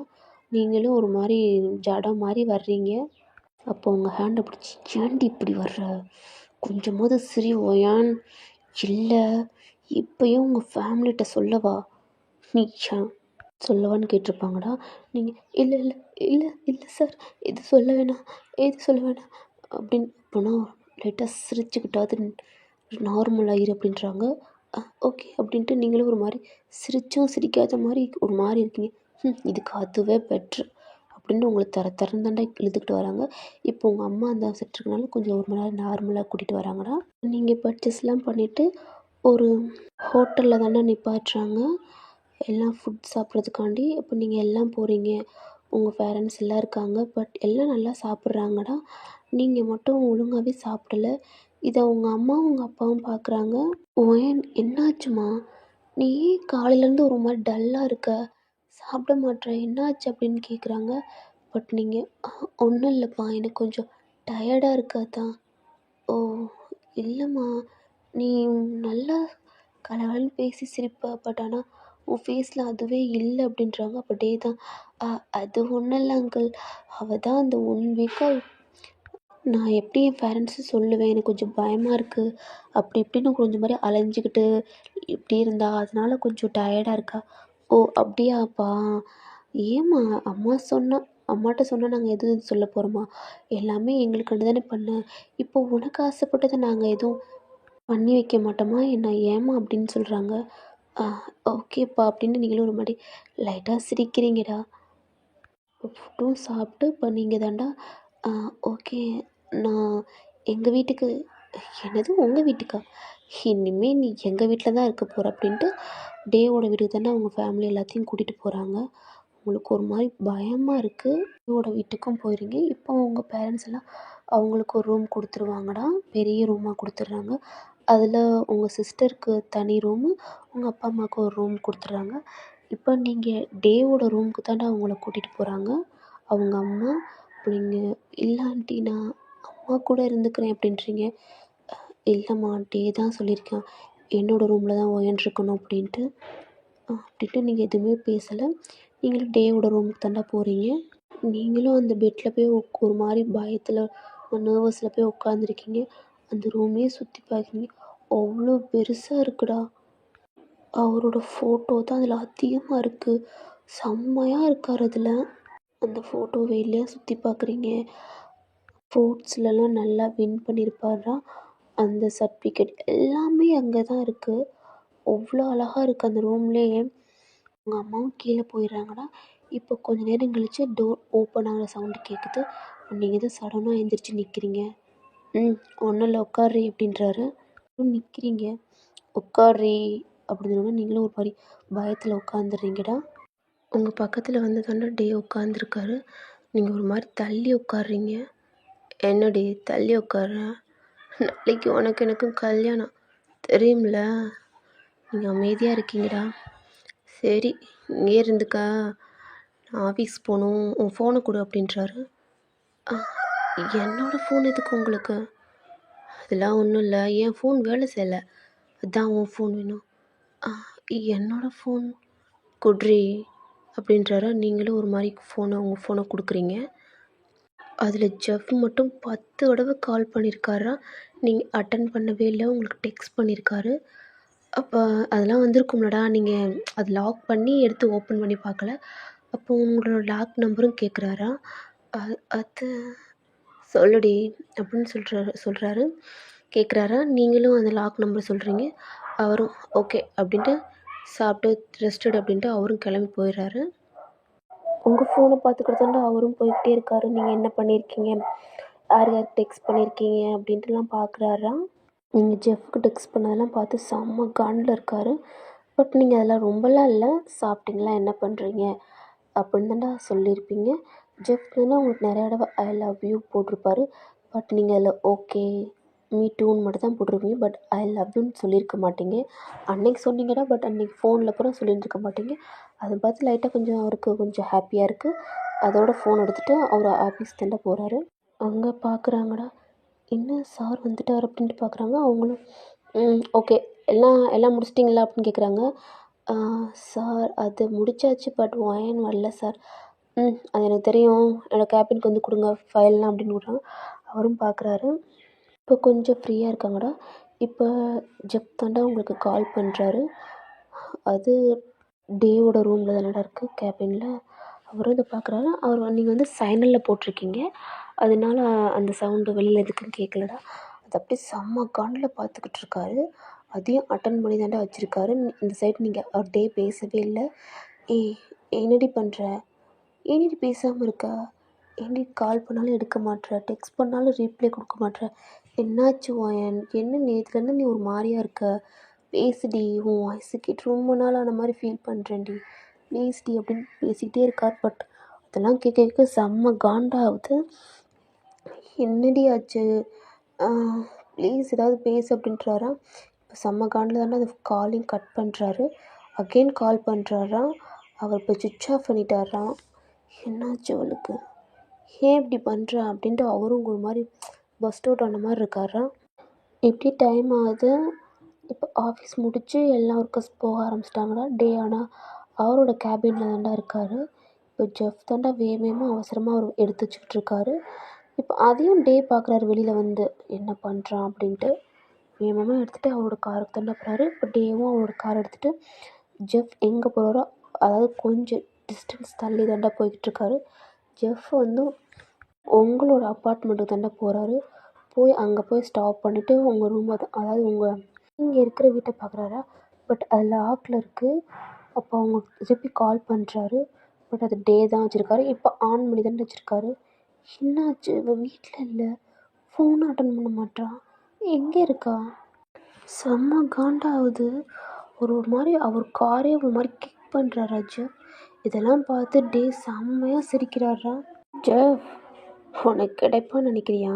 நீங்களும் ஒரு மாதிரி ஜடை மாதிரி வர்றீங்க. அப்போ உங்கள் ஹேண்டை பிடிச்சி, ஏன்டி இப்படி வர்ற, கொஞ்சமாவது சரி ஓயான், இல்லை இப்போயும் உங்கள் ஃபேமிலிகிட்ட சொல்லவா, நீ சொல்லவான்னு கேட்டிருப்பாங்கடா. நீங்கள் இல்லை இல்லை இல்லை இல்லை சார், இது சொல்ல வேணாம், இது சொல்ல வேணாம் அப்படின்னு போனால் லைட்டாக சிரிச்சுக்கிட்டாவது நார்மல் ஆயிரு அப்படின்றாங்க. ஓகே அப்படின்ட்டு நீங்களும் ஒரு மாதிரி சிரிச்சும் சிரிக்காத மாதிரி ஒரு மாதிரி இருக்கீங்க. இதுக்கு அதுவே பெட்ரு அப்படின்னு உங்களை தரன்னு தாண்டா இழுத்துக்கிட்டு வராங்க. இப்போ உங்கள் அம்மா அந்த செட் இருக்கனால கொஞ்சம் ஒரு மணி நேரம் நார்மலாக கூட்டிகிட்டு வராங்கடா. நீங்கள் பர்ச்சேஸ்லாம் பண்ணிவிட்டு ஒரு ஹோட்டலில் தானே நிப்பாட்டுறாங்க எல்லாம் ஃபுட் சாப்பிட்றதுக்காண்டி. இப்போ நீங்கள் எல்லாம் போகிறீங்க, உங்கள் பேரண்ட்ஸ் எல்லாம் இருக்காங்க, பட் எல்லாம் நல்லா சாப்பிட்றாங்கடா. நீங்கள் மட்டும் ஒழுங்காகவே சாப்பிடல. இதை உங்கள் அம்மாவும் உங்கள் அப்பாவும் பார்க்குறாங்க. ஏன் என்னாச்சும்மா, நீ ஏன் காலையிலேருந்து ஒரு மாதிரி டல்லாக இருக்க, சாப்பிட மாட்ற, என்னாச்சு அப்படின்னு கேட்குறாங்க. பட் நீங்கள் ஒன்றும் இல்லைப்பா, எனக்கு கொஞ்சம் டயர்டாக இருக்கு அதான். ஓ இல்லைம்மா, நீ நல்லா கலகலன்னு பேசி சிரிப்ப, பட் ஆனால் உன் ஃபேஸில் அதுவே இல்லை அப்படின்றாங்க. அப்போ டே தான், அது ஒன்றும் இல்லை அங்கிள், அவள் தான் அந்த 1 வீக்காக நான் எப்படி என் பேரண்ட்ஸு சொல்லுவேன், எனக்கு கொஞ்சம் பயமாக இருக்குது அப்படி இப்படின்னு கொஞ்சம் மாதிரி அலைஞ்சிக்கிட்டு இப்படி இருந்தா, அதனால கொஞ்சம் டயர்டாக இருக்கா. ஓ அப்படியாப்பா, ஏம்மா, அம்மாட்ட சொன்னால் நாங்கள் எதுவும் சொல்ல போகிறோமா, எல்லாமே எங்களுக்காண்டி தானே பண்ணேன், இப்போ உனக்கு ஆசைப்பட்டதை நாங்கள் எதுவும் பண்ணி வைக்க மாட்டோமா என்ன, ஏம்மா அப்படின்னு சொல்கிறாங்க. ஓகேப்பா அப்படின்னு நீங்களும் ஒரு மாதிரி லைட்டாக சிரிக்கிறீங்கடா. ஃபுட்டும் சாப்பிட்டு இப்போ நீங்கள் தாண்டா ஓகே, நான் எங்கள் வீட்டுக்கு என்னது உங்கள் வீட்டுக்கா? இனிமேல் நீ எங்கள் வீட்டில் தான் இருக்க போகிற அப்படின்ட்டு டேவோட வீட்டுக்கு தானே அவங்க ஃபேமிலி எல்லாத்தையும் கூட்டிகிட்டு போகிறாங்க. உங்களுக்கு ஒரு மாதிரி பயமாக இருக்குது. டேவோட வீட்டுக்கும் போயிடுங்க. இப்போ உங்கள் பேரண்ட்ஸ் எல்லாம் அவங்களுக்கு ஒரு ரூம் கொடுத்துருவாங்கடா. பெரிய ரூமாக கொடுத்துட்றாங்க. அதில் உங்கள் சிஸ்டருக்கு தனி ரூமு, உங்கள் அப்பா அம்மாவுக்கு ஒரு ரூம் கொடுத்துட்றாங்க. இப்போ நீங்கள் டேவோட ரூமுக்கு தானே அவங்கள கூட்டிகிட்டு போகிறாங்க அவங்க அம்மா. நீங்கள் இல்லை ஆண்டி நான் அம்மா கூட இருந்துக்கிறேன் அப்படின்றீங்க. இல்லைம்மா டே தான் சொல்லியிருக்கான் என்னோடய ரூமில் தான் இருக்கணும் அப்படின்ட்டு. அப்படின்ட்டு நீங்கள் எதுவுமே பேசலை. நீங்களும் டேவோட ரூமுக்கு தாண்டா போகிறீங்க. நீங்களும் அந்த பெட்டில் போய் ஒரு மாதிரி பயத்தில் நர்வஸில் போய் உட்காந்துருக்கீங்க. அந்த ரூமே சுற்றி பார்க்குறீங்க. அவ்வளோ பெருசாக இருக்குடா. அவரோட ஃபோட்டோ தான் அதில் அதிகமாக இருக்குது. செம்மையாக இருக்கார் அதில். அந்த ஃபோட்டோ வெளியே சுற்றி பார்க்குறீங்க. ஸ்போர்ட்ஸ்லலாம் நல்லா வின் பண்ணியிருப்பாரா. அந்த சர்டிஃபிகேட் எல்லாமே அங்கே தான் இருக்குது. அவ்வளோ அழகாக இருக்குது அந்த ரூம்லேயே. உங்கள் அம்மாவும் கீழே போயிடுறாங்கடா. இப்போ கொஞ்ச நேரம் கழிச்சு டோர் ஓப்பன் ஆகிற சவுண்டு கேட்குது. நீங்கள் எதுவும் சடனாக எழுந்திரிச்சு நிற்கிறீங்க. ஒன்றும் இல்லை உட்கார்றி அப்படின்றாரு. நிற்கிறீங்க. உட்கார்றி அப்படின்னு நீங்களும் ஒரு மாதிரி பயத்தில் உட்காந்துடுறீங்கடா. உங்கள் பக்கத்தில் வந்து தானே டே உட்காந்துருக்காரு. நீங்கள் ஒரு மாதிரி தள்ளி உட்கார்றீங்க. என்னடி தள்ளி உட்கார்றேன்? நாளைக்கு உனக்கு எனக்கும் கல்யாணம் தெரியும்ல. நீங்கள் அமைதியாக இருக்கீங்கடா. சரி இங்கே இருந்துக்கா, நான் ஆஃபீஸ் போகணும், உன் ஃபோனை கொடு அப்படின்றாரு. என்னோடய ஃபோன் எதுக்கு உங்களுக்கு? அதெல்லாம் ஒன்றும் இல்லை, என் ஃபோன் வேலை செய்யலை, அதுதான் உன் ஃபோன் வேணும். என்னோடய ஃபோன் குட்ரி அப்படின்றாரு. நீங்களும் ஒரு மாதிரி உங்கள் ஃபோனை கொடுக்குறீங்க. அதில் ஜெஃப் மட்டும் 10 தடவை கால் பண்ணியிருக்காரா. நீங்கள் அட்டன் பண்ணவே இல்லை. உங்களுக்கு டெக்ஸ்ட் பண்ணியிருக்காரு. அப்போ அதெல்லாம் வந்திருக்கும்லடா. நீங்கள் அது லாக் பண்ணி எடுத்து ஓப்பன் பண்ணி பார்க்கல. அப்போ உங்களோட லாக் நம்பரும் கேட்குறாரா. அது சொல்லுடி அப்படின்னு சொல்கிறாரு. கேட்குறாரா. நீங்களும் அந்த லாக் நம்பர் சொல்கிறீங்க. அவரும் ஓகே அப்படின்ட்டு சாப்பிட்டு ரெஸ்ட் எடு அப்படின்ட்டு அவரும் கிளம்பி போயிடுறாரு. உங்கள் ஃபோனை பார்த்துக்கிட்டு அவரும் போய்கிட்டே இருக்காரு. நீங்கள் என்ன பண்ணியிருக்கீங்க, யார் யாருக்கு டெக்ஸ்ட் பண்ணியிருக்கீங்க அப்படின்ட்டுலாம் பார்க்குறாரா. நீங்கள் ஜெஃப்க்கு டெக்ஸ்ட் பண்ணதெல்லாம் பார்த்து செம்ம காண்டில் இருக்கார். பட் நீங்கள் அதெல்லாம் ரொம்பலாம் இல்லை, சாப்பிட்டீங்களா, என்ன பண்ணுறீங்க அப்படின்னு தான்டா சொல்லியிருப்பீங்க. ஜெஃப் தானே உங்களுக்கு நிறைய தடவை ஐ லவ் யூ போட்டிருப்பாரு. பட் நீங்கள் அதில் ஓகே மீ டூன்னு மட்டும் தான் போட்டிருப்பீங்க. பட் ஐ லவ் யூன்னு சொல்லியிருக்க மாட்டீங்க. அன்னைக்கு சொன்னீங்கடா, பட் அன்றைக்கி ஃபோனில் கூட சொல்லியிருக்க மாட்டீங்க. அதை பார்த்து லைட்டாக கொஞ்சம் அவருக்கு கொஞ்சம் ஹாப்பியாக இருக்குது. அதோட ஃபோன் எடுத்துகிட்டு அவர் ஆஃபீஸ் தாண்டா போகிறாரு. அங்கே பார்க்குறாங்கடா, என்ன சார் வந்துட்டார் அப்படின்ட்டு பார்க்குறாங்க. அவங்களும் ஓகே எல்லாம் முடிச்சிட்டிங்களா அப்படின்னு கேட்குறாங்க. சார் அது முடிச்சாச்சு, பட் ஒயன் வரல சார். அது எனக்கு தெரியும், என்னோடய கேபினுக்கு வந்து கொடுங்க ஃபைல்லாம் அப்படின்னு விட்றாங்க. அவரும் பார்க்குறாரு. இப்போ கொஞ்சம் ஃப்ரீயாக இருக்காங்கடா. இப்போ ஜெஃப் தாண்டா உங்களுக்கு கால் பண்ணுறாரு. அது டேவோட ரூமில் தானடா இருக்குது கேபினில். அவரும் இதை பார்க்குறாரு. நீங்கள் வந்து சைலண்டில் போட்டிருக்கீங்க, அதனால அந்த சவுண்டு வெளியில் எதுக்குன்னு கேட்கலடா. அது அப்படியே செம்ம காண்டில் பார்த்துக்கிட்டு இருக்காரு. அதையும் அட்டன் பண்ணி தாண்டா வச்சுருக்காரு. இந்த சைடு நீங்கள் அவர் டே பேசவே இல்லை. என்னடி பண்ணுற, ஏன்டி பேசாமல் இருக்கா, ஏன்டி கால் பண்ணாலும் எடுக்க மாட்ற, டெக்ஸ்ட் பண்ணாலும் ரீப்ளை கொடுக்க மாட்ற, என்னாச்சு ஒயன், என்ன நேற்றுலேருந்து நீ ஒரு மாதிரியா இருக்க, பேசுடி, உன் வாய்ஸு கேட்டு ரொம்ப நாள் ஆன மாதிரி ஃபீல் பண்ணுறேன்டி, ப்ளீஸ்டி அப்படின்னு பேசிக்கிட்டே இருக்கார். பட் அதெல்லாம் கேட்க கேட்க செம்ம காண்டாகுது. என்னடி ஆச்சு, ப்ளீஸ் ஏதாவது பேசு அப்படின்றாரா. இப்போ செம்ம காண்டில் தானே அந்த காலையும் கட் பண்ணுறாரு. அகெயின் கால் பண்ணுறாரா. அவர் இப்போ சுவிட்ச் ஆஃப் பண்ணிட்டாராம். என்னாச்சு அவளுக்கு, ஏன் இப்படி பண்ணுறா அப்படின்ட்டு அவரும் ஒரு மாதிரி பஸ்ட் அவுட் ஆன மாதிரி இருக்காரா. இப்படி டைம் ஆகுது. இப்போ ஆஃபீஸ் முடித்து எல்லா ஒர்க்கர்ஸ் போக ஆரம்பிச்சிட்டாங்கடா. டே ஆனால் அவரோட கேபினில் தாண்டா இருக்கார். இப்போ ஜெஃப் தாண்டா வேகமாக அவசரமாக அவர் எடுத்து வச்சுக்கிட்டு இருக்காரு. இப்போ அதையும் டே பார்க்குறாரு வெளியில் வந்து என்ன பண்ணுறான் அப்படின்ட்டு. வேகமாக எடுத்துகிட்டு அவரோட காருக்கு தாண்டா போகிறாரு. இப்போ டேவும் அவரோட கார் எடுத்துகிட்டு ஜெஃப் எங்கே போகிறாரோ, அதாவது கொஞ்சம் டிஸ்டன்ஸ் தள்ளி தாண்டா போய்கிட்டு இருக்காரு. ஜெஃப் வந்து உங்களோட அப்பார்ட்மெண்ட்டுக்கு தாண்டா போகிறாரு. அங்கே போய் ஸ்டாப் பண்ணிவிட்டு உங்கள் ரூமை அதாவது இங்கே இருக்கிற வீட்டை பார்க்குறாரா. பட் அது லாக்கில் இருக்குது. அப்போ அவங்க திருப்பி கால் பண்ணுறாரு. பட் அது டே தான் வச்சுருக்காரு. இப்போ ஆன் பண்ணி தானே வச்சுருக்காரு. என்னாச்சு, இவள் வீட்டில் இல்லை, ஃபோனும் அட்டன் பண்ண மாட்டான், எங்கே இருக்கா? செம்ம காண்டாகுது. ஒரு மாதிரி அவர் காரே ஒரு மாதிரி கிக் பண்ணுறாரு ராஜு. இதெல்லாம் பார்த்து செம்மையாக சிரிக்கிறாரா. ஜெஃப், உனக்கு கிடைப்பான்னு நினைக்கிறியா?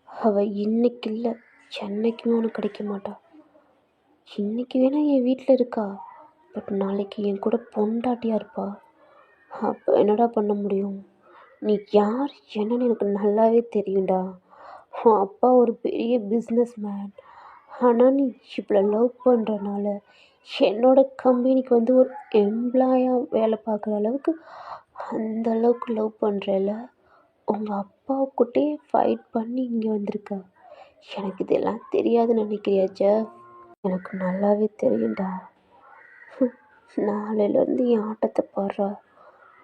அவள் இன்னைக்கு இல்லை, என்னைக்குமே உனக்கு கிடைக்க மாட்டா. இன்னைக்கு வேணா என் வீட்டில் இருக்கா, பட் நாளைக்கு என் கூட பொண்டாட்டியாக இருப்பா. அப்போ என்னடா பண்ண முடியும்? நீ யார் என்னன்னு எனக்கு நல்லாவே தெரியும்டா. உன் அப்பா ஒரு பெரிய பிஸ்னஸ் மேன். ஆனால் நீ இவ்வளோ லவ் பண்ணுறனால என்னோட கம்பெனிக்கு வந்து ஒரு எம்ப்ளாயாக வேலை பார்க்குற அளவுக்கு அந்த அளவுக்கு லவ் பண்ணுறல. உங்கள் அப்பாவுக்கிட்டே ஃபைட் பண்ணி இங்கே வந்திருக்க. எனக்கு இதெல்லாம் தெரியாதுன்னு நினைக்கிறியா ஜெஃப்? எனக்கு நல்லாவே தெரியும்டா. நாளையிலேருந்து என் ஆட்டத்தை பாடுறா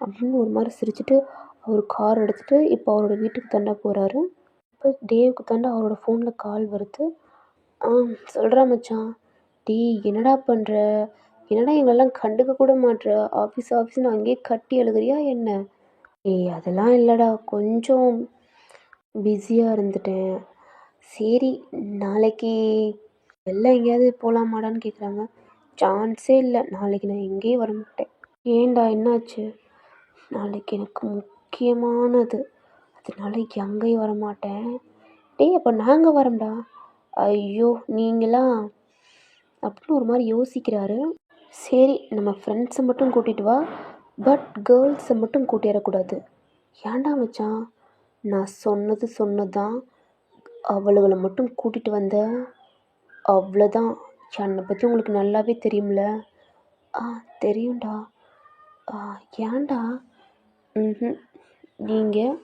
அப்படின்னு ஒரு மாதிரி சிரிச்சுட்டு அவர் கார் எடுத்துகிட்டு இப்போ அவரோட வீட்டுக்கு தாண்டா போகிறாரு. இப்போ டேவுக்கு தாண்டா அவரோட ஃபோனில் கால் வருது. சொல்கிறா மச்சான். என்னடா பண்ணுற? என்னடா எங்களெல்லாம் கண்டுக்க கூட மாட்ற? ஆஃபீஸ்னு அங்கேயே கட்டி எழுதுறியா என்ன? அதெல்லாம் இல்லைடா, கொஞ்சம் பிஸியாக இருந்துட்டேன். சரி, நாளைக்கு வெளில எங்கேயாவது போகலாமாடான்னு கேட்குறாங்க. சான்ஸே இல்லை, நாளைக்கு நான் எங்கேயும் வர மாட்டேன். ஏன்டா, என்னாச்சு? நாளைக்கு எனக்கு முக்கியமானது, அதனால எங்கேயும் வரமாட்டேன். அப்போ நாங்கள் வரோம்டா. ஐயோ, நீங்களா அப்படின்னு ஒரு மாதிரி யோசிக்கிறாரு. சரி, நம்ம ஃப்ரெண்ட்ஸை மட்டும் கூட்டிகிட்டு வா, பட் கேர்ள்ஸை மட்டும் கூட்டிடக்கூடாது. ஏன்டா மச்சான்? நான் சொன்னது தான். அவளுகளை மட்டும் கூட்டிகிட்டு வந்த அவ்வளோதான். என்னை பற்றி உங்களுக்கு நல்லாவே தெரியும்ல. தெரியும்டா. ஏன்டா? நீங்கள்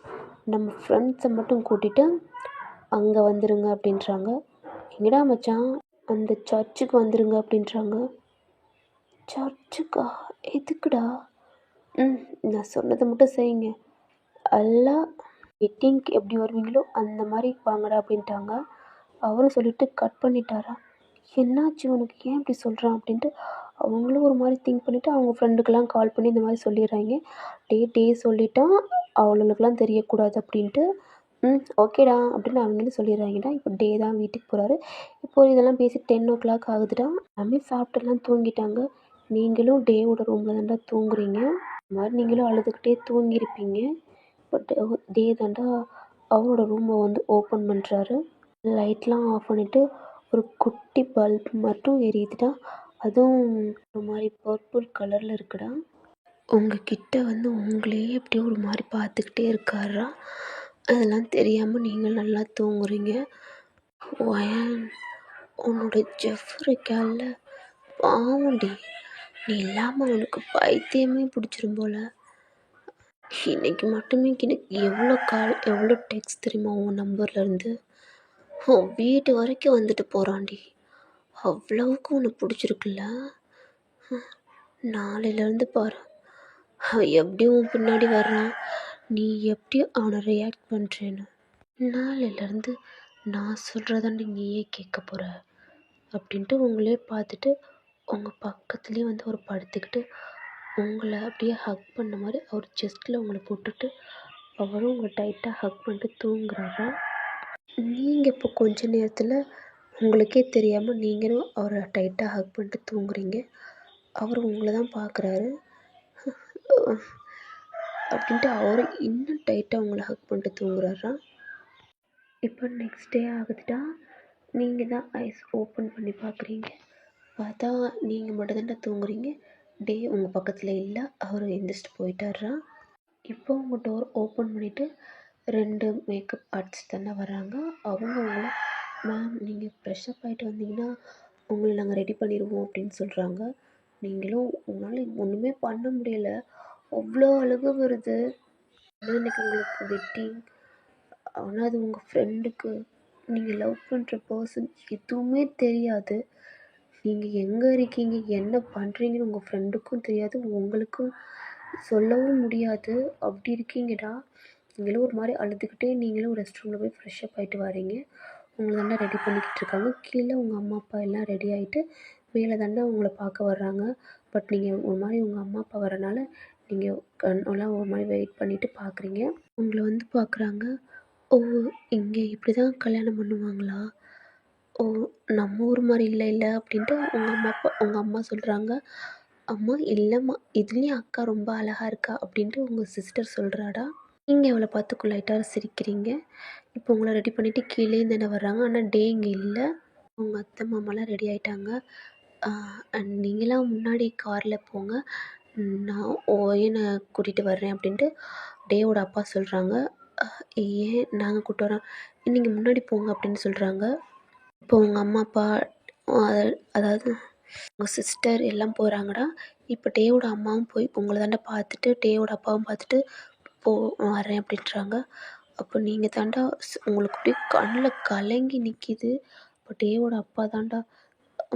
நம்ம ஃப்ரெண்ட்ஸை மட்டும் கூட்டிகிட்டு அங்கே வந்துடுங்க அப்படின்றாங்க. எங்கடா மச்சான்? அந்த சர்ச்சுக்கு வந்துடுங்க அப்படின்றாங்க. சர்ச்சுக்கா? எதுக்குடா? நான் சொன்னதை மட்டும் செய்யுங்க. எல்லாம் வெட்டிங்க்கு எப்படி வருவீங்களோ அந்த மாதிரி வாங்கடா அப்படின்ட்டாங்க. அவரும் சொல்லிவிட்டு கட் பண்ணிட்டாரா. என்னாச்சு உனக்கு, ஏன் இப்படி சொல்கிறான் அப்படின்ட்டு அவங்களும் ஒரு மாதிரி திங்க் பண்ணிவிட்டு அவங்க ஃப்ரெண்டுக்கெல்லாம் கால் பண்ணி இந்த மாதிரி சொல்லிடுறாங்க. டே சொல்லிட்டான், அவளுக்கெல்லாம் தெரியக்கூடாது அப்படின்ட்டு. ஓகேடா அப்படின்னு அவங்களும் சொல்லிடுறாங்கடா. இப்போ டே தான் வீட்டுக்கு போகிறாரு. இப்போ இதெல்லாம் பேசி 10 o'clock ஆகுதுடா. எல்லாமே சாப்பிட்டுலாம் தூங்கிட்டாங்க. நீங்களும் டேவோட ரூமில் தாண்டா தூங்குறீங்க. இந்த மாதிரி நீங்களும் அழுதுகிட்டே தூங்கியிருப்பீங்க. பட் டே தாண்டா அவரோட ரூமை வந்து ஓப்பன் பண்ணுறாரு. லைட்லாம் ஆஃப் பண்ணிவிட்டு ஒரு குட்டி பல்ப் மட்டும் எரியுதுடா. அதுவும் ஒரு மாதிரி பர்பிள் கலரில் இருக்குடா. உங்ககிட்ட வந்து உங்களையே எப்படியோ ஒரு மாதிரி பார்த்துக்கிட்டே இருக்காரா. அதெல்லாம் தெரியாமல் நீங்கள் நல்லா தூங்குறீங்க. உன்னோட ஜெஃப் இருக்கால, பாவண்டி, நீ இல்லாமல் அவனுக்கு பைத்தியமே பிடிச்சிரும் போல். இன்னைக்கு மட்டுமே எனக்கு எவ்வளோ டெக்ஸ்ட் தெரியுமா உன் நம்பர்லேருந்து? உன் வீட்டு வரைக்கும் வந்துட்டு போகிறான்டி. அவ்வளவுக்கு உனக்கு பிடிச்சிருக்குல்ல. நாளையிலேருந்து பாரு, அவன் எப்படியும் பின்னாடி வர்றான், நீ எப்படி அவனை ரியாக்ட் பண்ணுறேன்னு. நாளையிலேருந்து நான் சொல்கிறதாண்டி நீயே கேட்க போகிற அப்படின்ட்டு உங்களே பார்த்துட்டு உங்கள் பக்கத்துலேயே வந்து அவர் படுத்துக்கிட்டு உங்களை அப்படியே ஹக் பண்ண மாதிரி அவர் செஸ்ட்டில் உங்களை போட்டுட்டு அவரும் உங்களை டைட்டாக ஹக் பண்ணிட்டு தூங்குறாரா. நீங்கள் இப்போ கொஞ்ச நேரத்தில் உங்களுக்கே தெரியாமல் நீங்களும் அவரை டைட்டாக ஹக் பண்ணிட்டு தூங்குறீங்க. அவர் உங்களை தான் பார்க்குறாரு அப்படின்ட்டு அவர் இன்னும் டைட்டாக உங்களை ஹக் பண்ணிட்டு தூங்குறாரா. இப்போ நெக்ஸ்ட் டே ஆகுதுடா. நீங்கள் தான் ஐஸ் ஓப்பன் பண்ணி பார்க்குறீங்க. பார்த்தா நீங்கள் மட்டும் தான் தூங்குறீங்க. டே உங்கள் பக்கத்தில் இல்லை, அவர் எந்திரிச்சிட்டு போயிட்டாரா. இப்போ உங்கள் டோர் ஓப்பன் பண்ணிவிட்டு 2 மேக்கப் ஆர்டிஸ்ட் தானே வராங்க. அவங்க உங்களை, மேம் நீங்கள் ஃப்ரெஷ்அப் ஆகிட்டு வந்தீங்கன்னா உங்களை நாங்கள் ரெடி பண்ணிடுவோம் அப்படின்னு சொல்கிறாங்க. நீங்களும் உங்களால் ஒன்றுமே பண்ண முடியலை, அவ்வளோ அழுக வருது. இன்னைக்கு உங்களுக்கு வெட்டிங், ஆனால் அது உங்கள் ஃப்ரெண்டுக்கு, நீங்கள் லவ் பண்ணுற பர்சன் எதுவுமே தெரியாது. நீங்கள் எங்கே இருக்கீங்க, என்ன பண்ணுறீங்கன்னு உங்கள் ஃப்ரெண்டுக்கும் தெரியாது, உங்களுக்கும் சொல்லவும் முடியாது. அப்படி இருக்கீங்கடா. நீங்களும் ஒரு மாதிரி அழுதுகிட்டே நீங்களும் ரெஸ்ட் ரூமில் போய் ஃப்ரெஷ்அப் ஆகிட்டு வரீங்க. உங்களை தாண்டா ரெடி பண்ணிக்கிட்டு இருக்காங்க. கீழே உங்கள் அம்மா அப்பா எல்லாம் ரெடி ஆகிட்டு மேலே தாண்டா உங்களை பார்க்க வர்றாங்க. பட் நீங்கள் ஒரு மாதிரி உங்கள் அம்மா அப்பா வரனால நீங்கள் கண்ணெல்லாம் ஒரு மாதிரி வெயிட் பண்ணிவிட்டு பார்க்குறீங்க. உங்களை வந்து பார்க்குறாங்க. ஓ, இங்கே இப்படி தான் கல்யாணம் பண்ணுவாங்களா? ஓ! நம்ம ஊர் மாரி இல்ல அப்படின்ட்டு உங்க அம்மா சொல்கிறாங்க. அம்மா இல்லைம்மா இதுலேயும் அக்கா ரொம்ப அழகா இருக்கா அப்படின்ட்டு உங்கள் சிஸ்டர் சொல்கிறாடா. நீங்கள் அவளை பார்த்து லைட்டாக சிரிக்கிறீங்க. இப்போ உங்களை ரெடி பண்ணிவிட்டு கீழேயும் தானே வர்றாங்க. ஆனால் டே இங்கே இல்லை. உங்கள் அத்தை மாமாலாம் ரெடி ஆகிட்டாங்க. அண்ட் நீங்களாம் முன்னாடி காரில் போங்க. நான் ஓயனை கூட்டிகிட்டு வர்றேன் அப்படின்ட்டு டேவோட அப்பா சொல்கிறாங்க. ஏன் நாங்கள் கூப்பிட்டு வரோம், நீங்கள் முன்னாடி போங்க அப்படின்னு சொல்கிறாங்க. இப்போ உங்கள் அம்மா அப்பா அதாவது உங்கள் சிஸ்டர் எல்லாம் போகிறாங்கடா. இப்போ டேவோட அம்மாவும் போய் உங்களை தாண்டா பார்த்துட்டு டேவோட அப்பாவும் பார்த்துட்டு வரேன் அப்படின்றாங்க. அப்போ நீங்கள் தாண்டா உங்களுக்கு அப்படியே கண்ணில் கலங்கி நிற்கிது. அப்போ டேவோட அப்பா தாண்டா,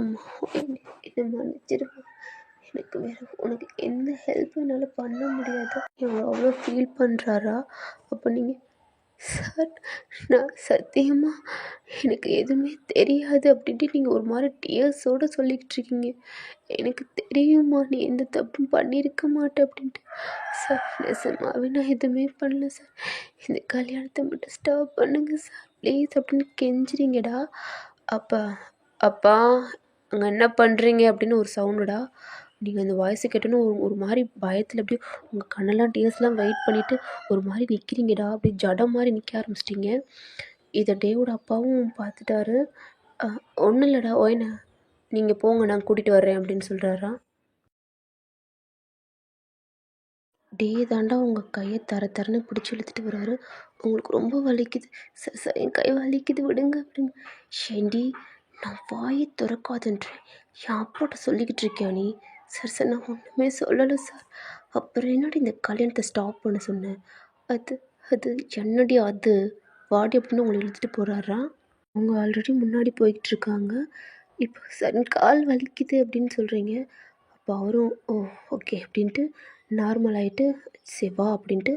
அம்மா என்னை மன்னிச்சிடுமா, எனக்கு வேறு உனக்கு எந்த ஹெல்ப் என்னால் பண்ண முடியாது. இவங்க அவ்வளோ ஃபீல் பண்ணுறாரா. அப்போ நீங்கள் சார் நான் சத்தியமாக எனக்கு எதுவுமே தெரியாது அப்படின்ட்டு நீங்கள் ஒரு மாதிரி டியர்ஸோடு சொல்லிக்கிட்டு இருக்கீங்க. எனக்கு தெரியுமா நீ எந்த தப்பும் பண்ணியிருக்க மாட்டேன் அப்படின்ட்டு. சார் நிஜமாவே நான் எதுவுமே பண்ணல சார். இந்த கல்யாணத்தை மட்டும் ஸ்டாப் பண்ணுங்க சார் ப்ளீஸ் அப்படின்னு கெஞ்சுறீங்கடா. அப்பா அப்பா அங்கே என்ன பண்ணுறீங்க அப்படின்னு ஒரு சவுண்டுடா. நீங்கள் அந்த வாய்ஸை கேட்டோன்னு ஒரு மாதிரி பயத்தில் அப்படியே உங்கள் கண்ணெல்லாம் டீயர்ஸ்லாம் வெயிட் பண்ணிவிட்டு ஒரு மாதிரி நிற்கிறீங்கடா. அப்படியே ஜடம் மாதிரி நிற்க ஆரம்பிச்சிட்டிங்க. இதை டேவோட அப்பாவும் பார்த்துட்டாரு. ஒன்றும் இல்லைடா ஓய்னா நீங்கள் போங்க நான் கூட்டிகிட்டு வர்றேன் அப்படின்னு சொல்கிறாரா. டே தாண்டா உங்கள் கையை தரன்னு பிடிச்சி இழுத்துட்டு வர்றாரு. உங்களுக்கு ரொம்ப வலிக்குது சார் சார் என் கை வலிக்குது விடுங்க விடுங்க. ஷேண்டி நான் வாயை திறக்காதுன்றேன். என் அப்பாட்ட சொல்லிக்கிட்டு இருக்கியா நீ. சார் சார் நான் ஒன்றுமே சொல்லலை சார். அப்புறம் என்னடி இந்த கல்யாணத்தை ஸ்டாப் பண்ண சொன்னேன். அது அது என்னடி அது வாடி அப்படின்னு உங்களை இழுத்துட்டு போகிறாரா. அவங்க ஆல்ரெடி முன்னாடி போய்கிட்டு இருக்காங்க. இப்போ சார் கால் வலிக்குது அப்படின்னு சொல்கிறீங்க. அப்போ அவரும் ஓ ஓகே அப்படின்ட்டு நார்மல் ஆகிட்டு சிவா அப்படின்ட்டு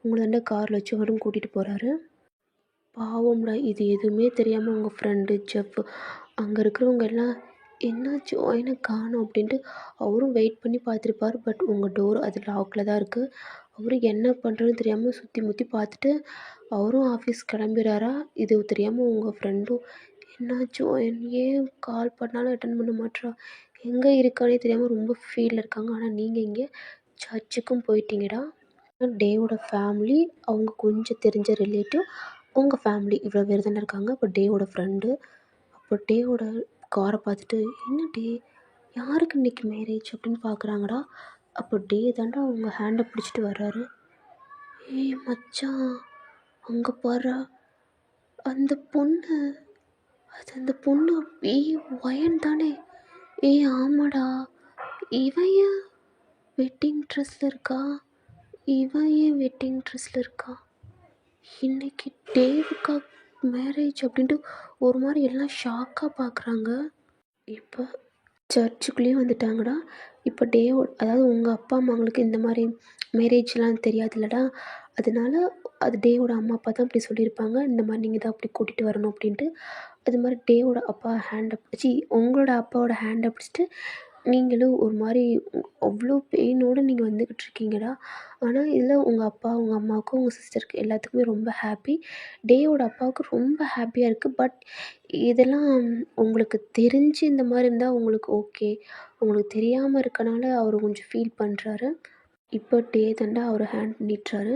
உங்களை காரில் வச்சு அவரும் கூட்டிகிட்டு போகிறாரு. பாவம்டா இது எதுவுமே தெரியாமல் உங்கள் ஃப்ரெண்டு ஜெஃப் அங்கே இருக்கிறவங்க எல்லாம் என்னாச்சு ஓயனை காணோம் அப்படின்ட்டு அவரும் வெயிட் பண்ணி பார்த்துருப்பார். பட் உங்கள் டோர் அது லாக்கில் தான் இருக்குது. அவரும் என்ன பண்ணுறதுன்னு தெரியாமல் சுற்றி முற்றி பார்த்துட்டு அவரும் ஆஃபீஸ் கிளம்பிறாரா. இது தெரியாமல் உங்கள் ஃப்ரெண்டும் என்னாச்சு ஏன் கால் பண்ணாலும் அட்டன் பண்ண மாட்றா, எங்கே இருக்கானே தெரியாமல் ரொம்ப ஃபீலில் இருக்காங்க. ஆனால் நீங்கள் இங்கே சர்ச்சுக்கும் போயிட்டீங்கடா. டேவோட ஃபேமிலி அவங்க கொஞ்சம் தெரிஞ்ச ரிலேட்டிவ் உங்கள் ஃபேமிலி இவ்வளோ பேர் தானே இருக்காங்க. அப்போ டேவோட ஃப்ரெண்டு அப்போ டேவோட காரை பார்த்துட்டு என்ன டே யாருக்கு இன்றைக்கி மேரேஜ் அப்படின்னு பார்க்குறாங்கடா. அப்போ டே தாண்டா அவங்க ஹேண்டை பிடிச்சிட்டு வர்றாரு. ஏய் மச்சான் அங்கே பாரு அந்த பொண்ணு, அது அந்த பொண்ணு ஒயன் தானே. ஏய் ஆமாடா இவன் ஏன் வெட்டிங் ட்ரெஸ்ஸில் இருக்கா, இவன் ஏன் வெட்டிங் ட்ரெஸ்ஸில் இருக்கா, இன்றைக்கி டேவுக்கா மேரேஜ் அப்படின்ட்டு ஒரு மாதிரி எல்லாம் ஷாக்காக பார்க்குறாங்க. இப்போ சர்ச்சுக்குள்ளேயும் வந்துட்டாங்கடா. இப்போ அதாவது உங்கள் அப்பா அம்மாங்களுக்கு இந்த மாதிரி மேரேஜ்லாம் தெரியாதுல்லடா. அதனால அது டேவோட அம்மா அப்பா தான் அப்படி சொல்லியிருப்பாங்க. இந்த மாதிரி நீங்கள் தான் அப்படி கூட்டிகிட்டு வரணும் அப்படின்ட்டு. அது மாதிரி டேவோட அப்பா ஹேண்டை பிடிச்சி உங்களோட அப்பாவோட ஹேண்டை பிடிச்சிட்டு நீங்களும் ஒரு மாதிரி அவ்வளோ பெயினோடு நீங்கள் வந்துக்கிட்டு இருக்கீங்கடா. ஆனால் இதில் உங்கள் அப்பா உங்கள் அம்மாவுக்கும் உங்கள் சிஸ்டருக்கு எல்லாத்துக்குமே ரொம்ப ஹாப்பி. டேவோட அப்பாவுக்கு ரொம்ப ஹாப்பியாக இருக்குது. பட் இதெல்லாம் உங்களுக்கு தெரிஞ்சு இந்த மாதிரி இருந்தால் உங்களுக்கு ஓகே. உங்களுக்கு தெரியாமல் இருக்கனால அவர் கொஞ்சம் ஃபீல் பண்ணுறாரு. இப்போ டே தாண்டா அவர் ஹேண்ட் நீட்டுறாரு.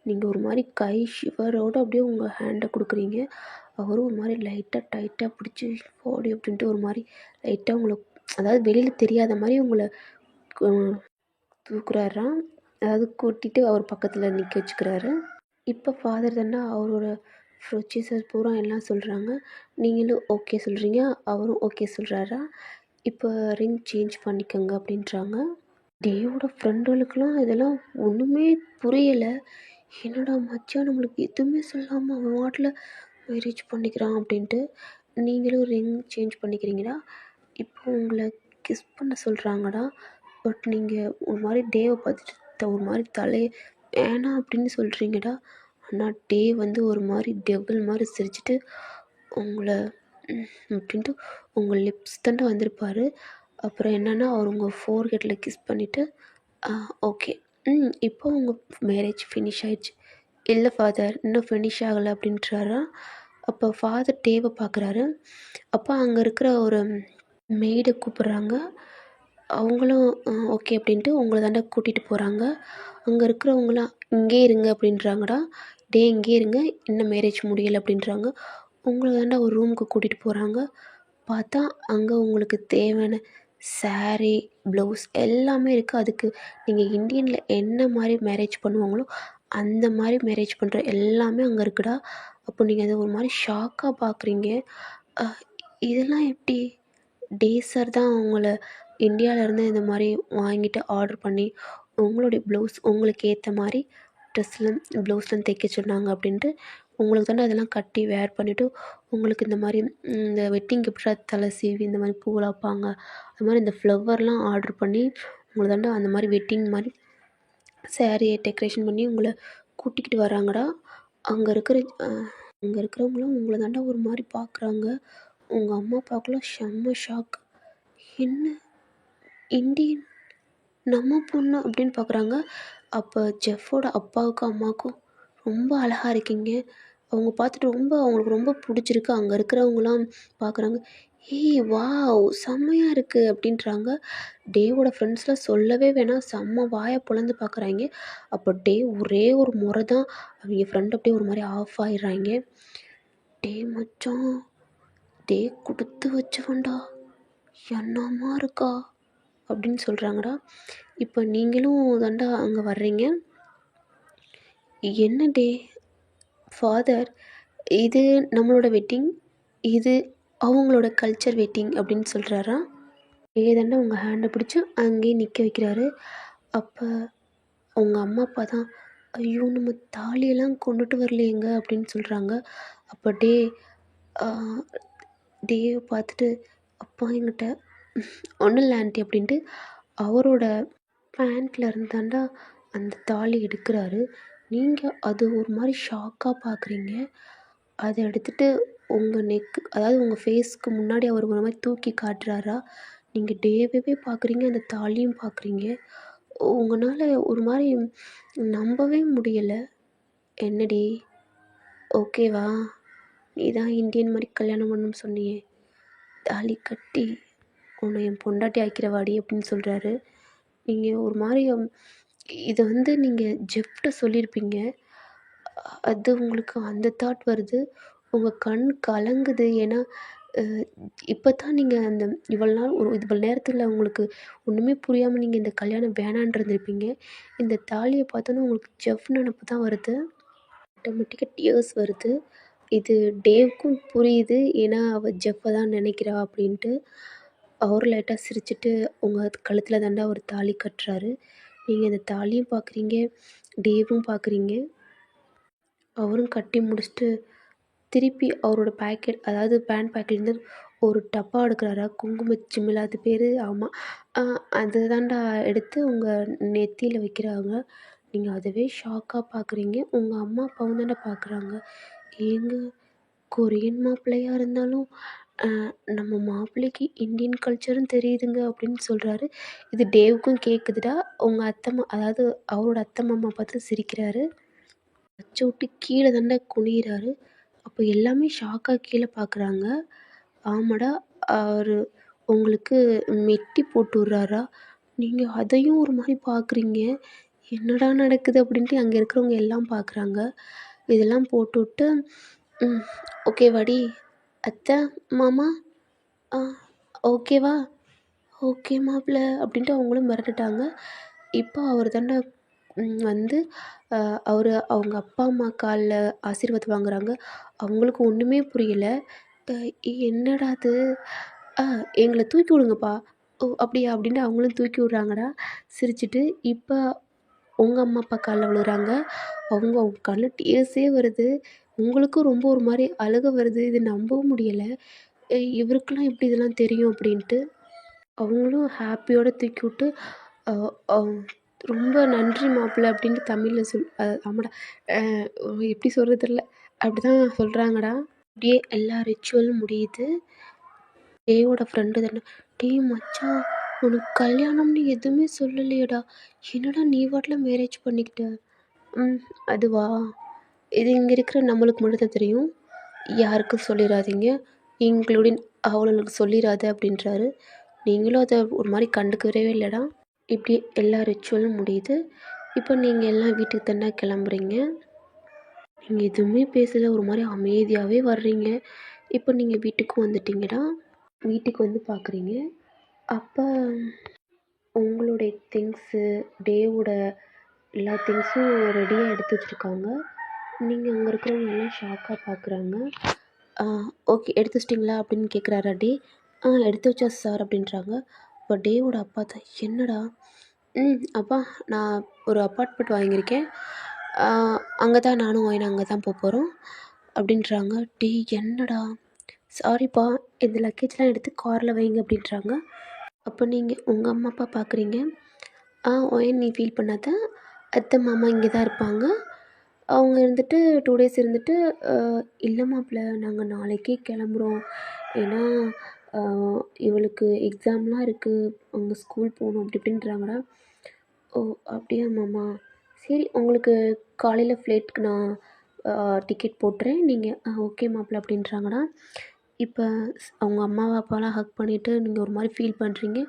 நீங்கள் ஒரு மாதிரி கை ஷிவரோடு அப்படியே உங்கள் ஹேண்டை கொடுக்குறீங்க. அவரும் ஒரு மாதிரி லைட்டாக டைட்டாக பிடிச்சி போடி அப்படின்ட்டு ஒரு மாதிரி லைட்டாக உங்களை அதாவது வெளியில் தெரியாத மாதிரி உங்களை தூக்குறாராம். அதாவது கூட்டிகிட்டு அவர் பக்கத்தில் நிற்க வச்சுக்கிறாரு. இப்போ ஃபாதர் தாண்டா அவரோட ப்ரொசீஜர் பூரா எல்லாம் சொல்கிறாங்க. நீங்களும் ஓகே சொல்கிறீங்க, அவரும் ஓகே சொல்கிறாரா. இப்போ ரிங் சேஞ்ச் பண்ணிக்கோங்க அப்படின்றாங்க. டேவோட ஃப்ரெண்டுகளுக்கெல்லாம் இதெல்லாம் ஒன்றுமே புரியலை. என்னடா மச்சான் நம்மளுக்கு எதுவுமே சொல்லாமல் அவன் வாட்டில் மேரேஜ் பண்ணிக்கிறான் அப்படின்ட்டு. நீங்களும் ரிங் சேஞ்ச் பண்ணிக்கிறீங்களா. இப்போ உங்களை கிஸ் பண்ண சொல்கிறாங்கடா. பட் நீங்கள் ஒரு மாதிரி டேவை பார்த்துட்டு ஒரு மாதிரி தலையை வேணாம் அப்படின்னு சொல்கிறீங்கடா. ஆனால் டே வந்து ஒரு மாதிரி டெவில் மாதிரி சிரிச்சிட்டு உங்களை அப்படின்ட்டு உங்கள் லிப்ஸ் தாண்டா வந்திருப்பார். அப்புறம் என்னென்னா அவர் உங்கள் ஃபோர்ஹெட்டில் கிஸ் பண்ணிவிட்டு ஓகே இப்போ உங்கள் மேரேஜ் ஃபினிஷ் ஆயிடுச்சு. இல்லை ஃபாதர் இன்னும் ஃபினிஷ் ஆகலை அப்படின்றாரா. அப்போ ஃபாதர் டேவ பார்க்குறாரு. அப்போ அங்கே இருக்கிற ஒரு மெய்ட கூப்பிடுறாங்க. அவங்களும் ஓகே அப்படின்ட்டு உங்கள தான்டா கூட்டிட்டு போறாங்க. அங்க இருக்கிறவங்கலாம் "இங்கேயே இருங்க" அப்படின்றாங்கடா. "டேய் இங்கேயே இருங்க, இன்னும் மேரேஜ் முடியல" அப்படின்றாங்க. உங்கள தான்டா ஒரு ரூமுக்கு கூட்டிட்டு போறாங்க. பார்த்தா அங்க உங்களுக்கு தேவையான சாரி, ப்ளவுஸ் எல்லாமே இருக்கு. அதுக்கு நீங்க இந்தியன்ல என்ன மாரி மேரேஜ் பண்ணுவாங்களோ, அந்த மாரி மேரேஜ் பண்ற எல்லாமே அங்க இருக்குடா. அப்போ நீங்க அத ஒரு மாரி ஷாக்கா பார்க்குறீங்க. அ இதெல்லாம் எப்படி? டே சார் தான் உங்கள இந்தியாவிலேருந்து இந்த மாரி வாங்கிட்டு ஆர்டர் பண்ணி, உங்களுடைய ப்ளவுஸ் உங்களுக்கு ஏத்த மாரி ட்ரெஸ்லாம் ப்ளவுஸ்லாம் தைக்க சொன்னாங்க அப்படின்ட்டு, உங்களுக்கு தானே அதெல்லாம் கட்டி வேர் பண்ணிவிட்டு, உங்களுக்கு இந்த மாரி இந்த வெட்டிங்க்கு எப்படிடா தலை சீவி இந்த மாரி பூவெல்லாம் வைப்பாங்க, அது மாரி இந்த ஃப்ளவர்லாம் ஆர்டர் பண்ணி, உங்கள தான்டா அந்த மாரி வெட்டிங் மாரி சாரிய டெக்கரேஷன் பண்ணி உங்கள கூட்டிக்கிட்டு வராங்கடா. அங்க இருக்கிற அ அங்க இருக்கிறவங்கலாம் உங்கள தான்டா ஒரு மாரி பார்க்குறாங்க. உங்க அம்மா அப்பாவுக்குலாம் செம்ம ஷாக். என்ன இந்தியன் நம்ம பொண்ணு அப்படின்னு பார்க்குறாங்க. அப்போ ஜெஃப்போட அப்பாவுக்கும், அம்மாவுக்கும் ரொம்ப அழகா இருக்கீங்க. அவங்க பார்த்துட்டு அவங்களுக்கு ரொம்ப புடிச்சிருக்கு. அங்க இருக்கிறவங்கலாம் பார்க்குறாங்க. "ஏய் வாவ்! செம்மையா இருக்கு" அப்படின்றாங்க. டேவோட ஃப்ரெண்ட்ஸ்லாம் சொல்லவே வேணாம். செம்ம வாய பொளந்து பார்க்குறாய்ங்க. அப்போ டே ஒரே ஒரு முறை தான் அவிங்க ஃப்ரெண்ட் அப்படியே ஒரு மாரி ஆஃப் ஆயிடுறாய்ங்க. "டேய் மச்சான், டே குடுத்து வச்சவன்டா. என்னம்மா இருக்கா?" அப்படின்னு சொல்கிறாங்கடா. இப்போ நீங்களும் தான்டா அங்கே வர்றீங்க. என்ன டே ஃபாதர், இது நம்மளோட வெட்டிங், இது அவங்களோட கல்ச்சர் வெட்டிங் அப்படின்னு சொல்கிறாராம். டே தான்டா உங்க ஹேண்ட பிடிச்சு அங்கேயே நிற்க வைக்கிறாரு. அப்போ அவங்க அம்மா அப்பா தான், ஐயோ நம்ம தாலியெல்லாம் கொண்டுட்டு வரலையேங்க அப்படின்னு சொல்கிறாங்க. அப்போ டே ஆ டேவ பார்த்துட்டு, அப்பா என்கிட்ட ஒன்றும் இல்லை ஆன்ட்டி அப்படின்ட்டு அவரோட பேண்ட்ல இருந்து தான்டா அந்த தாலி எடுக்குறாரு. நீங்க அது ஒரு மாரி ஷாக்கா பார்க்குறீங்க. அத எடுத்துட்டு உங்க அதாவது உங்க ஃபேஸ்க்கு முன்னாடி அவர் ஒரு மாரி தூக்கி காட்டுறாரா, நீங்க டேவவே பார்க்குறீங்க, அந்த தாலியும் பார்க்குறீங்க. உங்கனால ஒரு மாரி நம்பவே முடியல. "என்னடி ஓகேவா? நீ தான் இந்தியன் மாரி கல்யாணம் பண்ணணும்னு சொன்னியே, தாலி கட்டி உன்னை என் பொண்டாட்டி ஆக்கிரவாடி" அப்படின்னு சொல்றாரு. நீங்க ஒரு மாரி இத வந்து நீங்க ஜெஃப்ட்ட சொல்லியிருப்பீங்க. அது உங்களுக்கு அந்த தாட் வருது. உங்க கண் கலங்குது. ஏன்னா, அ இப்ப தான் நீங்க அந்த இவ்வளோ நாள் இவ்வளோ நேரத்துல உங்களுக்கு ஒண்ணுமே புரியாம நீங்க இந்த கல்யாணம் வேணான்னு இருந்திருப்பீங்க. இந்த தாலிய பார்த்தோனே உங்களுக்கு ஜெஃப் நெனப்பு தான் வருது. ஆட்டோமேட்டிக்கா டியர்ஸ் வருது. இது டேவ்க்கும் புரியுது. ஏன்னா, அவ ஜெஃப்ப தான் நெனைக்கிறா அப்படின்ட்டு. அவரும் லைட்டா சிரிச்சுட்டு, உங்க கழுத்துல தான்டா ஒரு தாலி கட்டுறாரு. நீங்க அந்த தாலியும் பார்க்குறீங்க, டேவும் பார்க்குறீங்க. அவரும் கட்டி முடிச்சுட்டு, திருப்பி அவரோட பாக்கெட் அதாவது பேண்ட் பாக்கெட்லேருந்து ஒரு டப்பா எடுக்குறாரா, குங்கும சிமிழ் அது பேரு ஆமா. அ அது தான்டா எடுத்து உங்க நெத்தியில வைக்கிறாங்க. நீங்க அதவே ஷாக்கா பார்க்குறீங்க. உங்க அம்மா, அப்பாவும் தான்டா பார்க்குறாங்க. ஏங்க கொரியன் மாப்பிள்ளையா இருந்தாலும், அ நம்ம மாப்பிள்ளைக்கு இந்தியன் கல்ச்சரும் தெரியுதுங்க அப்படின்னு சொல்றாரு. இது டேவுக்கும் கேட்குதுடா. உங்க அதாவது அவரோட அத்தை, மாமா பார்த்து சிரிக்கிறாரு. வச்சு விட்டு கீழ தான்டா குனியிறாரு. அப்போ எல்லாமே ஷாக்கா கீழ பார்க்குறாங்க. ஆமாடா, அவரு உங்களுக்கு மெட்டி போட்டு விட்றாரா? நீங்க அதையும் ஒரு மாரி பார்க்குறீங்க. என்னடா நடக்குது? அப்படின்ட்டு அங்க இருக்கிறவங்க எல்லாம் பார்க்குறாங்க. இதெல்லாம் போட்டுவிட்டு, ம் ஓகேவாடி? அத்தை, மாமா ஆ ஓகேவா? ஓகே மாப்ள அப்படின்ட்டு அவங்களும் மிரண்டுட்டாங்க. இப்போ அவர் தான்டா வந்து அவங்க அப்பா, அம்மா கால்ல ஆசீர்வாதம் வாங்குறாங்க. அவங்களுக்கு ஒண்ணுமே புரியல. அ என்னடா இது? ஆ எங்கள தூக்கி விடுங்கப்பா. ஓ! அப்படியா? அப்படின்ட்டு அவங்களும் தூக்கி விடுறாங்கடா சிரிச்சுட்டு. இப்ப உங்க அம்மா, அப்பா கால்ல விழுறாங்க. அவங்க கண்ல டீயர்ஸே வருது. உங்களுக்கும் ரொம்ப ஒரு மாரி அழுக வருது. இது நம்பவும் முடியல. இவருக்கெல்லாம் எப்படி இதெல்லாம் தெரியும்? அப்படின்ட்டு. அவங்களும் ஹாப்பியோட தூக்கிவிட்டு, அ அ "ரொம்ப நன்றி மாப்பிள" அப்படின்னு தமிழ்ல ஆமாடா. அ எப்படி சொல்றது தெரியல. அப்படிதான் சொல்றாங்கடா. அப்படியே எல்லா ரிச்சுவலும் முடியுது. டேவோட ஃப்ரெண்டு தானே, "டேய் மச்சான், உனக்கு கல்யாணம்னு எதுவுமே சொல்லலையேடா. என்னடா நீ பாட்டுல மேரேஜ் பண்ணிக்கிட்ட?" "ம் அதுவா? இது இங்க இருக்கிற நம்மளுக்கு மட்டும் தான் தெரியும். யாருக்கும் சொல்லிடாதீங்க, இன்க்ளூடிங் அவளுங்களுக்கு சொல்லிடாத அப்படின்றாரு. நீங்களும் அத ஒரு மாரி கண்டுக்கவே இல்லடா. இப்படி எல்லா ரிச்சுவலும் முடியுது. இப்போ நீங்கள் எல்லாம் வீட்டுக்கு தானே கிளம்புறீங்க. நீங்கள் எதுவுமே பேசல, ஒரு மாரி அமைதியாகவே வர்றீங்க. இப்போ நீங்கள் வீட்டுக்கும் வந்துட்டீங்கடா. வீட்டுக்கு வந்து பார்க்குறீங்க. அப்போ உங்களுடைய திங்ஸு, டேவோட எல்லா திங்ஸும் ரெடியாக எடுத்து வச்சுருக்காங்க. நீங்கள் அங்கே இருக்கிறவங்க எல்லாம் ஷாக்காக பார்க்குறாங்க. ஓகே எடுத்து வச்சிட்டிங்களா அப்படின்னு கேட்குறாரா டே. எடுத்து வச்சா சார் அப்படின்றாங்க. இப்போ டேவோட அப்பா தான் என்னடா, அப்பா நான் ஒரு அப்பார்ட்மெண்ட் வாங்கியிருக்கேன், அங்கே தான் நானும் ஒயின் அங்கே தான் போகிறோம் அப்படின்றாங்க. டே என்னடா, சாரிப்பா இந்த லக்கேஜ்லாம் எடுத்து காரில் வைங்க அப்படின்றாங்க. அப்போ நீங்கள் உங்கள் அம்மா அப்பா பார்க்குறீங்க. ஒயன் நீ ஃபீல் பண்ணாத, அத்தை மாமா இங்கே தான் இருப்பாங்க. அவங்க இருந்துட்டு 2 டேஸ் இருந்துட்டு, இல்லை மாப்பிள்ள நாங்கள் நாளைக்கே கிளம்புறோம். ஏன்னா இவளுக்கு எக்ஸாம்லாம் இருக்குது, அவங்க ஸ்கூல் போகணும் அப்படி இப்படின்றாங்கடா. ஓ அப்படியா மாமா, சரி உங்களுக்கு காலையில் ஃப்ளைட்டுக்கு நான் டிக்கெட் போட்டுறேன், நீங்கள் ஓகே மாப்பிள்ள அப்படின்றாங்கடா. இப்போ அவங்க அம்மாவை அப்பாலாம் ஹக் பண்ணிவிட்டு நீங்கள் ஒரு மாதிரி ஃபீல் பண்ணுறீங்க.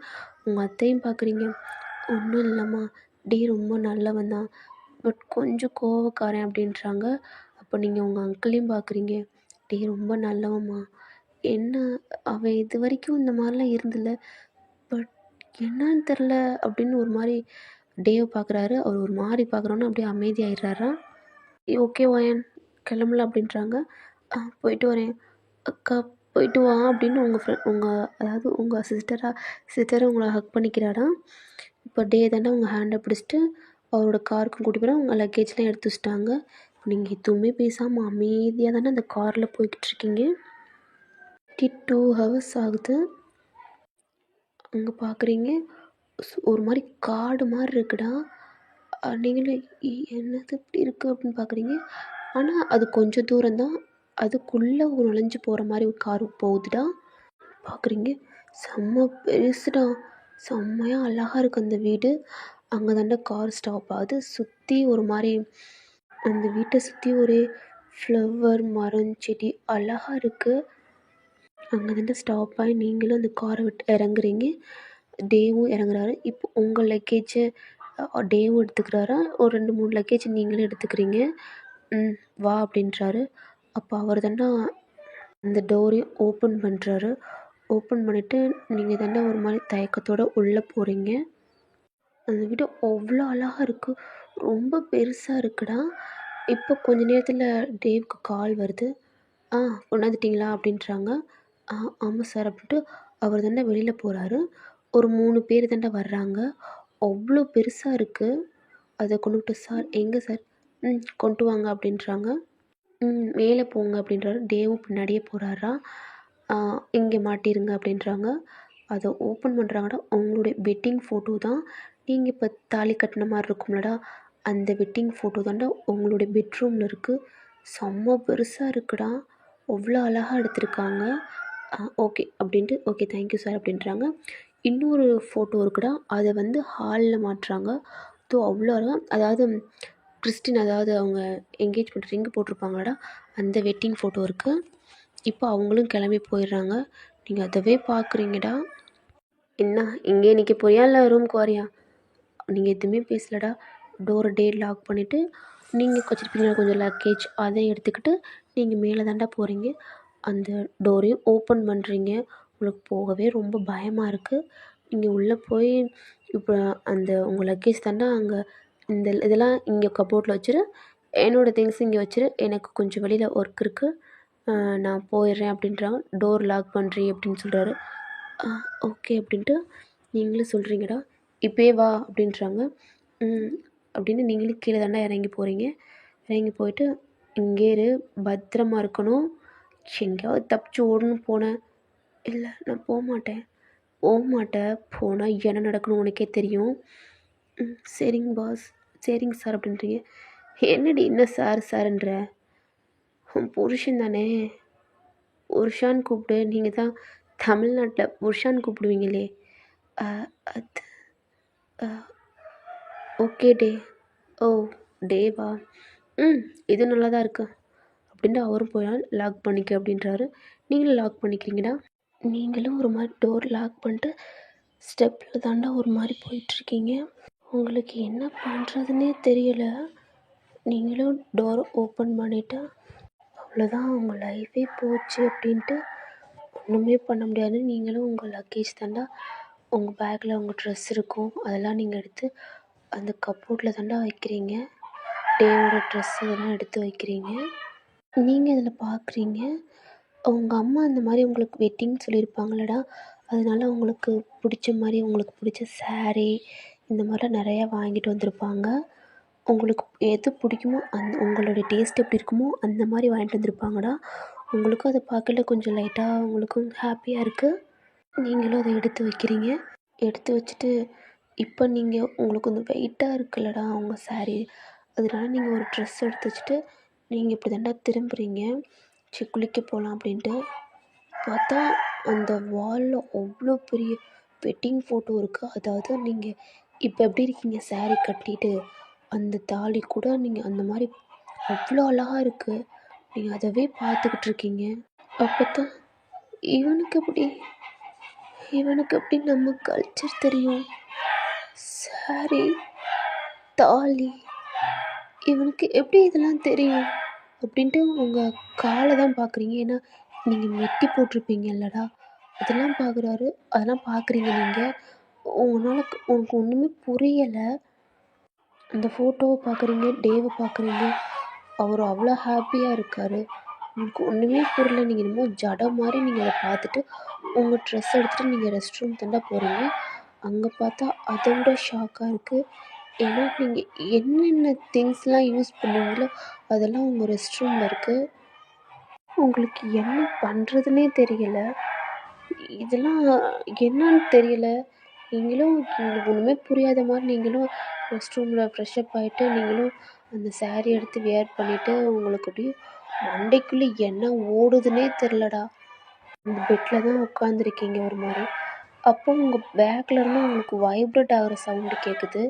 உங்கள் அத்தையும் பார்க்குறீங்க. ஒன்றும் இல்லைம்மா, டே ரொம்ப நல்லவன் தான், பட் கொஞ்சம் கோவக்காரன் அப்படின்றாங்க. அப்போ நீங்கள் உங்கள் அங்கிளையும் பார்க்குறீங்க. டே ரொம்ப நல்லவன்மா, என்ன அவன் இது வரைக்கும் இந்த மாதிரிலாம் இருந்தில்ல, பட் என்னன்னு தெரில அப்படின்னு ஒரு மாதிரி டேவை பார்க்குறாரு. அவர் ஒரு மாதிரி பார்க்குறோன்னு அப்படியே அமைதியாகிடுறாரா. ஓகே ஒயன் கிளம்பலாம் அப்படின்றாங்க. போயிட்டு வரேன் அக்கா, போயிட்டு வா அப்படின்னு உங்கள் அதாவது உங்கள் சிஸ்டரை உங்களை ஹக் பண்ணிக்கிறாரா. இப்போ டே தானே உங்கள் ஹேண்டை பிடிச்சிட்டு அவரோட காருக்கும் கூட்டி போகிறேன். உங்கள் லக்கேஜ்லாம் எடுத்து வச்சுட்டாங்க. நீங்கள் எதுவுமே பேசாமல் அமைதியாக தானே அந்த காரில் போய்கிட்ருக்கீங்க. 2 ஹவர்ஸ் ஆகுது. அங்கே பார்க்குறீங்க ஒரு மாதிரி காடு மாதிரி இருக்குடா. நீங்களே என்னது இப்படி இருக்குது அப்படின்னு பார்க்குறீங்க. ஆனால் அது கொஞ்சம் தூரம்தான், அதுக்குள்ளே நுழைஞ்சு போகிற மாதிரி ஒரு கார் போகுதுடா. பார்க்குறீங்க செம்ம பெருசுடா, செம்மையாக அழகாக இருக்குது அந்த வீடு. அங்கே தாண்டா கார் ஸ்டாப் ஆகுது. சுற்றி ஒரு மாதிரி அந்த வீட்டை சுற்றி ஒரே ஃப்ளவர் மரம் செடி அழகாக இருக்குது. அங்கே தாண்டா ஸ்டாப் ஆகி நீங்களும் அந்த காரை விட்டு இறங்குறீங்க. டேவும் இறங்குறாரு. இப்போ உங்கள் லக்கேஜை டேவும் எடுத்துக்கிறாரா, ஒரு 2-3 லக்கேஜ் நீங்களும் எடுத்துக்கிறீங்க. வா அப்படின்றாரு. அப்போ அவர் தாண்டா அந்த டோரையும் ஓப்பன் பண்ணுறாரு. ஓப்பன் பண்ணிவிட்டு நீங்கள் தாண்டா ஒரு மாதிரி தயக்கத்தோடு உள்ளே போகிறீங்க. அந்த வீடு அவ்வளோ அழகாக இருக்குது, ரொம்ப பெருசாக இருக்குடா. இப்போ கொஞ்ச நேரத்தில் டேவுக்கு கால் வருது. கொண்டாந்துட்டிங்களா அப்படின்றாங்க. ஆமாம் சார் அப்படின்ட்டு அவர் தாண்டா வெளியில் போகிறாரு. ஒரு 3 பேர் தாண்டா வர்றாங்க. அவ்வளோ பெருசாக இருக்குது. அதை கொண்டுகிட்டு சார் எங்கே சார், கொண்டு வாங்க அப்படின்றாங்க. மேலே போங்க அப்படின்றாரு. டேவும் பின்னாடியே போகிறாரா. இங்கே மாட்டிருங்க அப்படின்றாங்க. அதை ஓப்பன் பண்ணுறாங்கடா. அவங்களுடைய வெட்டிங் ஃபோட்டோ தான். நீங்கள் இப்போ தாலி கட்டின மாதிரி இருக்கும்லடா, அந்த வெட்டிங் ஃபோட்டோ தாண்டா உங்களுடைய பெட்ரூமில் இருக்குது. செம்ம பெருசாக இருக்குடா, அவ்வளோ அழகாக எடுத்திருக்காங்க. ஓகே அப்படின்ட்டு ஓகே தேங்க்யூ சார் அப்படின்றாங்க. இன்னொரு ஃபோட்டோ இருக்குடா, அதை வந்து ஹாலில் மாட்டுறாங்க. அவ்வளோ அழகாக, அதாவது கிறிஸ்டின், அதாவது அவங்க என்கேஜ்மெண்ட் ரிங்கு போட்டிருப்பாங்களாடா, அந்த வெட்டிங் ஃபோட்டோ இருக்குது. இப்போ அவங்களும் கிளம்பி போயிடுறாங்க. நீங்கள் அதவே பார்க்குறீங்கடா. என்ன இங்கேயே நிற்க போறியா இல்லை ரூமுக்கு வரியா? நீங்கள் எதுவுமே பேசலடா. டோரை லாக் பண்ணிவிட்டு நீங்கள் வச்சுருப்பீங்களா கொஞ்சம் லக்கேஜ், அதை எடுத்துக்கிட்டு நீங்கள் மேலே தாண்டா போகிறீங்க. அந்த டோரையும் ஓப்பன் பண்ணுறீங்க. உங்களுக்கு போகவே ரொம்ப பயமாக இருக்குது. நீங்கள் உள்ளே போய் இப்போ அந்த உங்கள் லக்கேஜ் தாண்டா அங்கே, இந்த இதெல்லாம் இங்கே கபோர்டில் வச்சுரு, என்னோடய திங்ஸ் இங்கே வச்சுரு, எனக்கு கொஞ்சம் வெளியில் ஒர்க் இருக்குது, நான் போயிடுறேன் அப்படின்றாங்க. டோர் லாக் பண்ணுறீ அப்படின்னு சொல்கிறாரு. ஓகே அப்படின்ட்டு நீங்களும் சொல்கிறீங்கடா. இப்போயே வா அப்படின்றாங்க. அப்படின்னு நீங்களும் கீழே தாண்டா இறங்கி போகிறீங்க. இறங்கி போயிட்டு இங்கே இரு, பத்திரமா இருக்கணும், எங்கேயாவது தப்பிச்சு ஓடணும் போனேன். இல்லை நான் போகமாட்டேன். போனால் என்ன நடக்கணும் உனக்கே தெரியும். சரிங்க பாஸ், சரிங்க சார் அப்படின்றீங்க. என்னடி என்ன சார் சார்ன்ற, புருஷன் தானே, புருஷான்னு கூப்பிடு. நீங்கள் தான் தமிழ்நாட்டில் புருஷான்னு கூப்பிடுவீங்களே. அது ஓகே டே. ஓ டேவா, இது நல்லா தான் இருக்கு அப்படின்ட்டு அவரும் போய் லாக் பண்ணிக்க அப்படின்றாரு. நீங்களும் லாக் பண்ணிக்கிறீங்கடா. நீங்களும் ஒரு மாதிரி டோர் லாக் பண்ணிட்டு ஸ்டெப்பில் தாண்டா ஒரு மாதிரி போயிட்டுருக்கீங்க. உங்களுக்கு என்ன பண்ணுறதுன்னே தெரியல. நீங்களும் டோரை ஓப்பன் பண்ணிவிட்டா அவ்வளோதான், உங்கள் லைஃபே போச்சு அப்படின்ட்டு ஒன்றுமே பண்ண முடியாது. நீங்களும் உங்கள் லக்கேஜ் தாண்டா, உங்கள் பேக்கில் உங்கள் ட்ரெஸ் இருக்கும், அதெல்லாம் நீங்கள் எடுத்து அந்த கப்போர்டில் தாண்டா வைக்கிறீங்க. டேவோட ட்ரெஸ் அதெல்லாம் எடுத்து வைக்கிறீங்க. நீங்கள் இதில் பார்க்குறீங்க, உங்கள் அம்மா அந்த மாதிரி உங்களுக்கு வெட்டிங் சொல்லியிருப்பாங்களடா, அதனால உங்களுக்கு பிடிச்ச மாதிரி உங்களுக்கு பிடிச்ச ஸாரீ இந்த மாதிரிலாம் நிறையா வாங்கிட்டு வந்திருப்பாங்க. உங்களுக்கு எது பிடிக்குமோ உங்களுடைய டேஸ்ட் எப்படி இருக்குமோ அந்த மாதிரி வாங்கிட்டு வந்திருப்பாங்கடா. உங்களுக்கும் அதை பார்க்கல கொஞ்சம் லைட்டாக உங்களுக்கும் ஹாப்பியாக இருக்குது. நீங்களும் அதை எடுத்து வைக்கிறீங்க. எடுத்து வச்சுட்டு இப்போ நீங்கள் உங்களுக்கு கொஞ்சம் வெயிட்டாக இருக்குல்லடா உங்கள் ஸாரீ, அதனால நீங்கள் ஒரு ட்ரெஸ் எடுத்து வச்சுட்டு நீங்கள் இப்படி தாண்டா திரும்புகிறீங்க. சரி குளிக்க போகலாம் அப்படின்ட்டு பார்த்தா அந்த வாலில் அவ்வளோ பெரிய வெட்டிங் ஃபோட்டோ இருக்குது. அதாவது நீங்கள் இப்போ எப்படி இருக்கீங்க ஸாரீ கட்டிட்டு, அந்த தாலி கூட நீங்கள் அந்த மாதிரி அவ்வளோ அழகாக இருக்குது. நீங்கள் அதவே பார்த்துக்கிட்டு இருக்கீங்க. அப்போ தான் இவனுக்கு எப்படி நம்ம கல்ச்சர் தெரியும், ஸாரீ தாலி இவனுக்கு எப்படி இதெல்லாம் தெரியும் அப்படின்ட்டு உங்கள் காலை தான் பார்க்குறீங்க. ஏன்னா நீங்கள் மெட்டி போட்டிருப்பீங்க இல்லைடா, அதெல்லாம் பார்க்குறாரு. அதெல்லாம் பார்க்குறீங்க நீங்கள். உனக்கு ஒன்றுமே புரியலை. அந்த ஃபோட்டோவை பார்க்குறீங்க, டேவை பார்க்குறீங்க, அவர் அவ்வளோ ஹாப்பியாக இருக்கார். உங்களுக்கு ஒன்றுமே புரியல. நீங்கள் என்னமோ ஜடை மாதிரி நீங்கள் அதை பார்த்துட்டு உங்கள் ட்ரெஸ் எடுத்துகிட்டு நீங்கள் ரெஸ்ட் ரூம் தாண்டா போகிறீங்க. அங்கே பார்த்தா அதை விட ஷாக்காக இருக்குது. ஏன்னா நீங்கள் என்னென்ன திங்ஸ்லாம் யூஸ் பண்ணுவீங்களோ அதெல்லாம் உங்கள் ரெஸ்ட் ரூமில் இருக்குது. உங்களுக்கு என்ன பண்ணுறதுனே தெரியலை. இதெல்லாம் என்னன்னு தெரியல. நீங்களும் உங்களுக்கு ஒன்றுமே புரியாத மாதிரி நீங்களும் ரெஸ்ட் ரூமில் ஃப்ரெஷ்அப் ஆகிட்டு நீங்களும் அந்த ஸாரீ எடுத்து வியர் பண்ணிவிட்டு உங்களுக்கு அப்படியே மண்டைக்குள்ளே என்ன ஓடுதுன்னே தெரிலடா. அந்த பெட்டில் தான் உட்காந்துருக்கீங்க ஒரு மாதிரி. அப்போ உங்கள் பேக்லேருந்து உங்களுக்கு வைப்ரேட் ஆகிற சவுண்டு கேட்குது.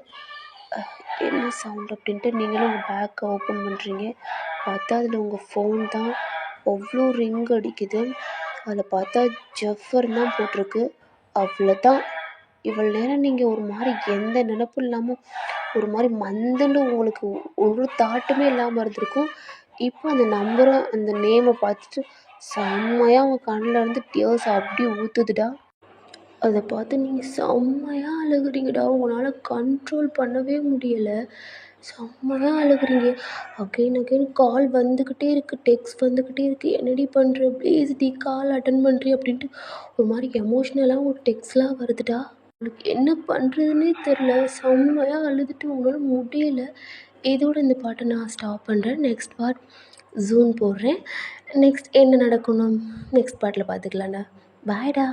என்ன சவுண்ட் அப்படின்ட்டு நீங்களும் உங்கள் பேக்கை ஓப்பன் பண்ணுறீங்க. பார்த்தா அதில் உங்கள் ஃபோன் தான். அவ்வளோ ரிங் அடிக்குது. அதில் பார்த்தா ஜஃபர் தான் போட்டிருக்கு. அவ்வளோதான். இவ்வளோ நேரம் நீங்கள் ஒரு மாதிரி எந்த நினப்பும் இல்லாமல் ஒரு மாதிரி மந்துன்னு உங்களுக்கு ஒரு தாட்டுமே இல்லாமல் இருந்திருக்கும். இப்போ அந்த நம்பரும் அந்த நேமை பார்த்துட்டு செம்மையாக உங்கள் கண்ணில் இருந்து டியர்ஸ் அப்படி ஊற்றுதுடா. அதை பார்த்து நீங்கள் செம்மையாக அழுகுறீங்கடா. உங்களால் கண்ட்ரோல் பண்ணவே முடியலை. செம்மையாக அழுகுறீங்க. அகைன் கால் வந்துக்கிட்டே இருக்குது, டெக்ஸ்ட் வந்துக்கிட்டே இருக்குது. என்னடி பண்ணுற, ப்ளீஸ் டி கால் அட்டன் பண்ணுறி அப்படின்ட்டு ஒரு மாதிரி எமோஷ்னலாக உங்களுக்கு டெக்ஸ்ட்லாம் வருதுடா. உங்களுக்கு என்ன பண்ணுறதுன்னே தெரில. செம்மையாக அழுதுட்டு உங்களால் முடியலை. இதோட இந்த பாட்டை நான் ஸ்டாப் பண்ணுறேன். நெக்ஸ்ட் பார்ட் ஜூன் போடுறேன். நெக்ஸ்ட் என்ன நடக்கணும் நெக்ஸ்ட் பார்ட்டில் பார்த்துக்கலாம்டா. பாய்டா.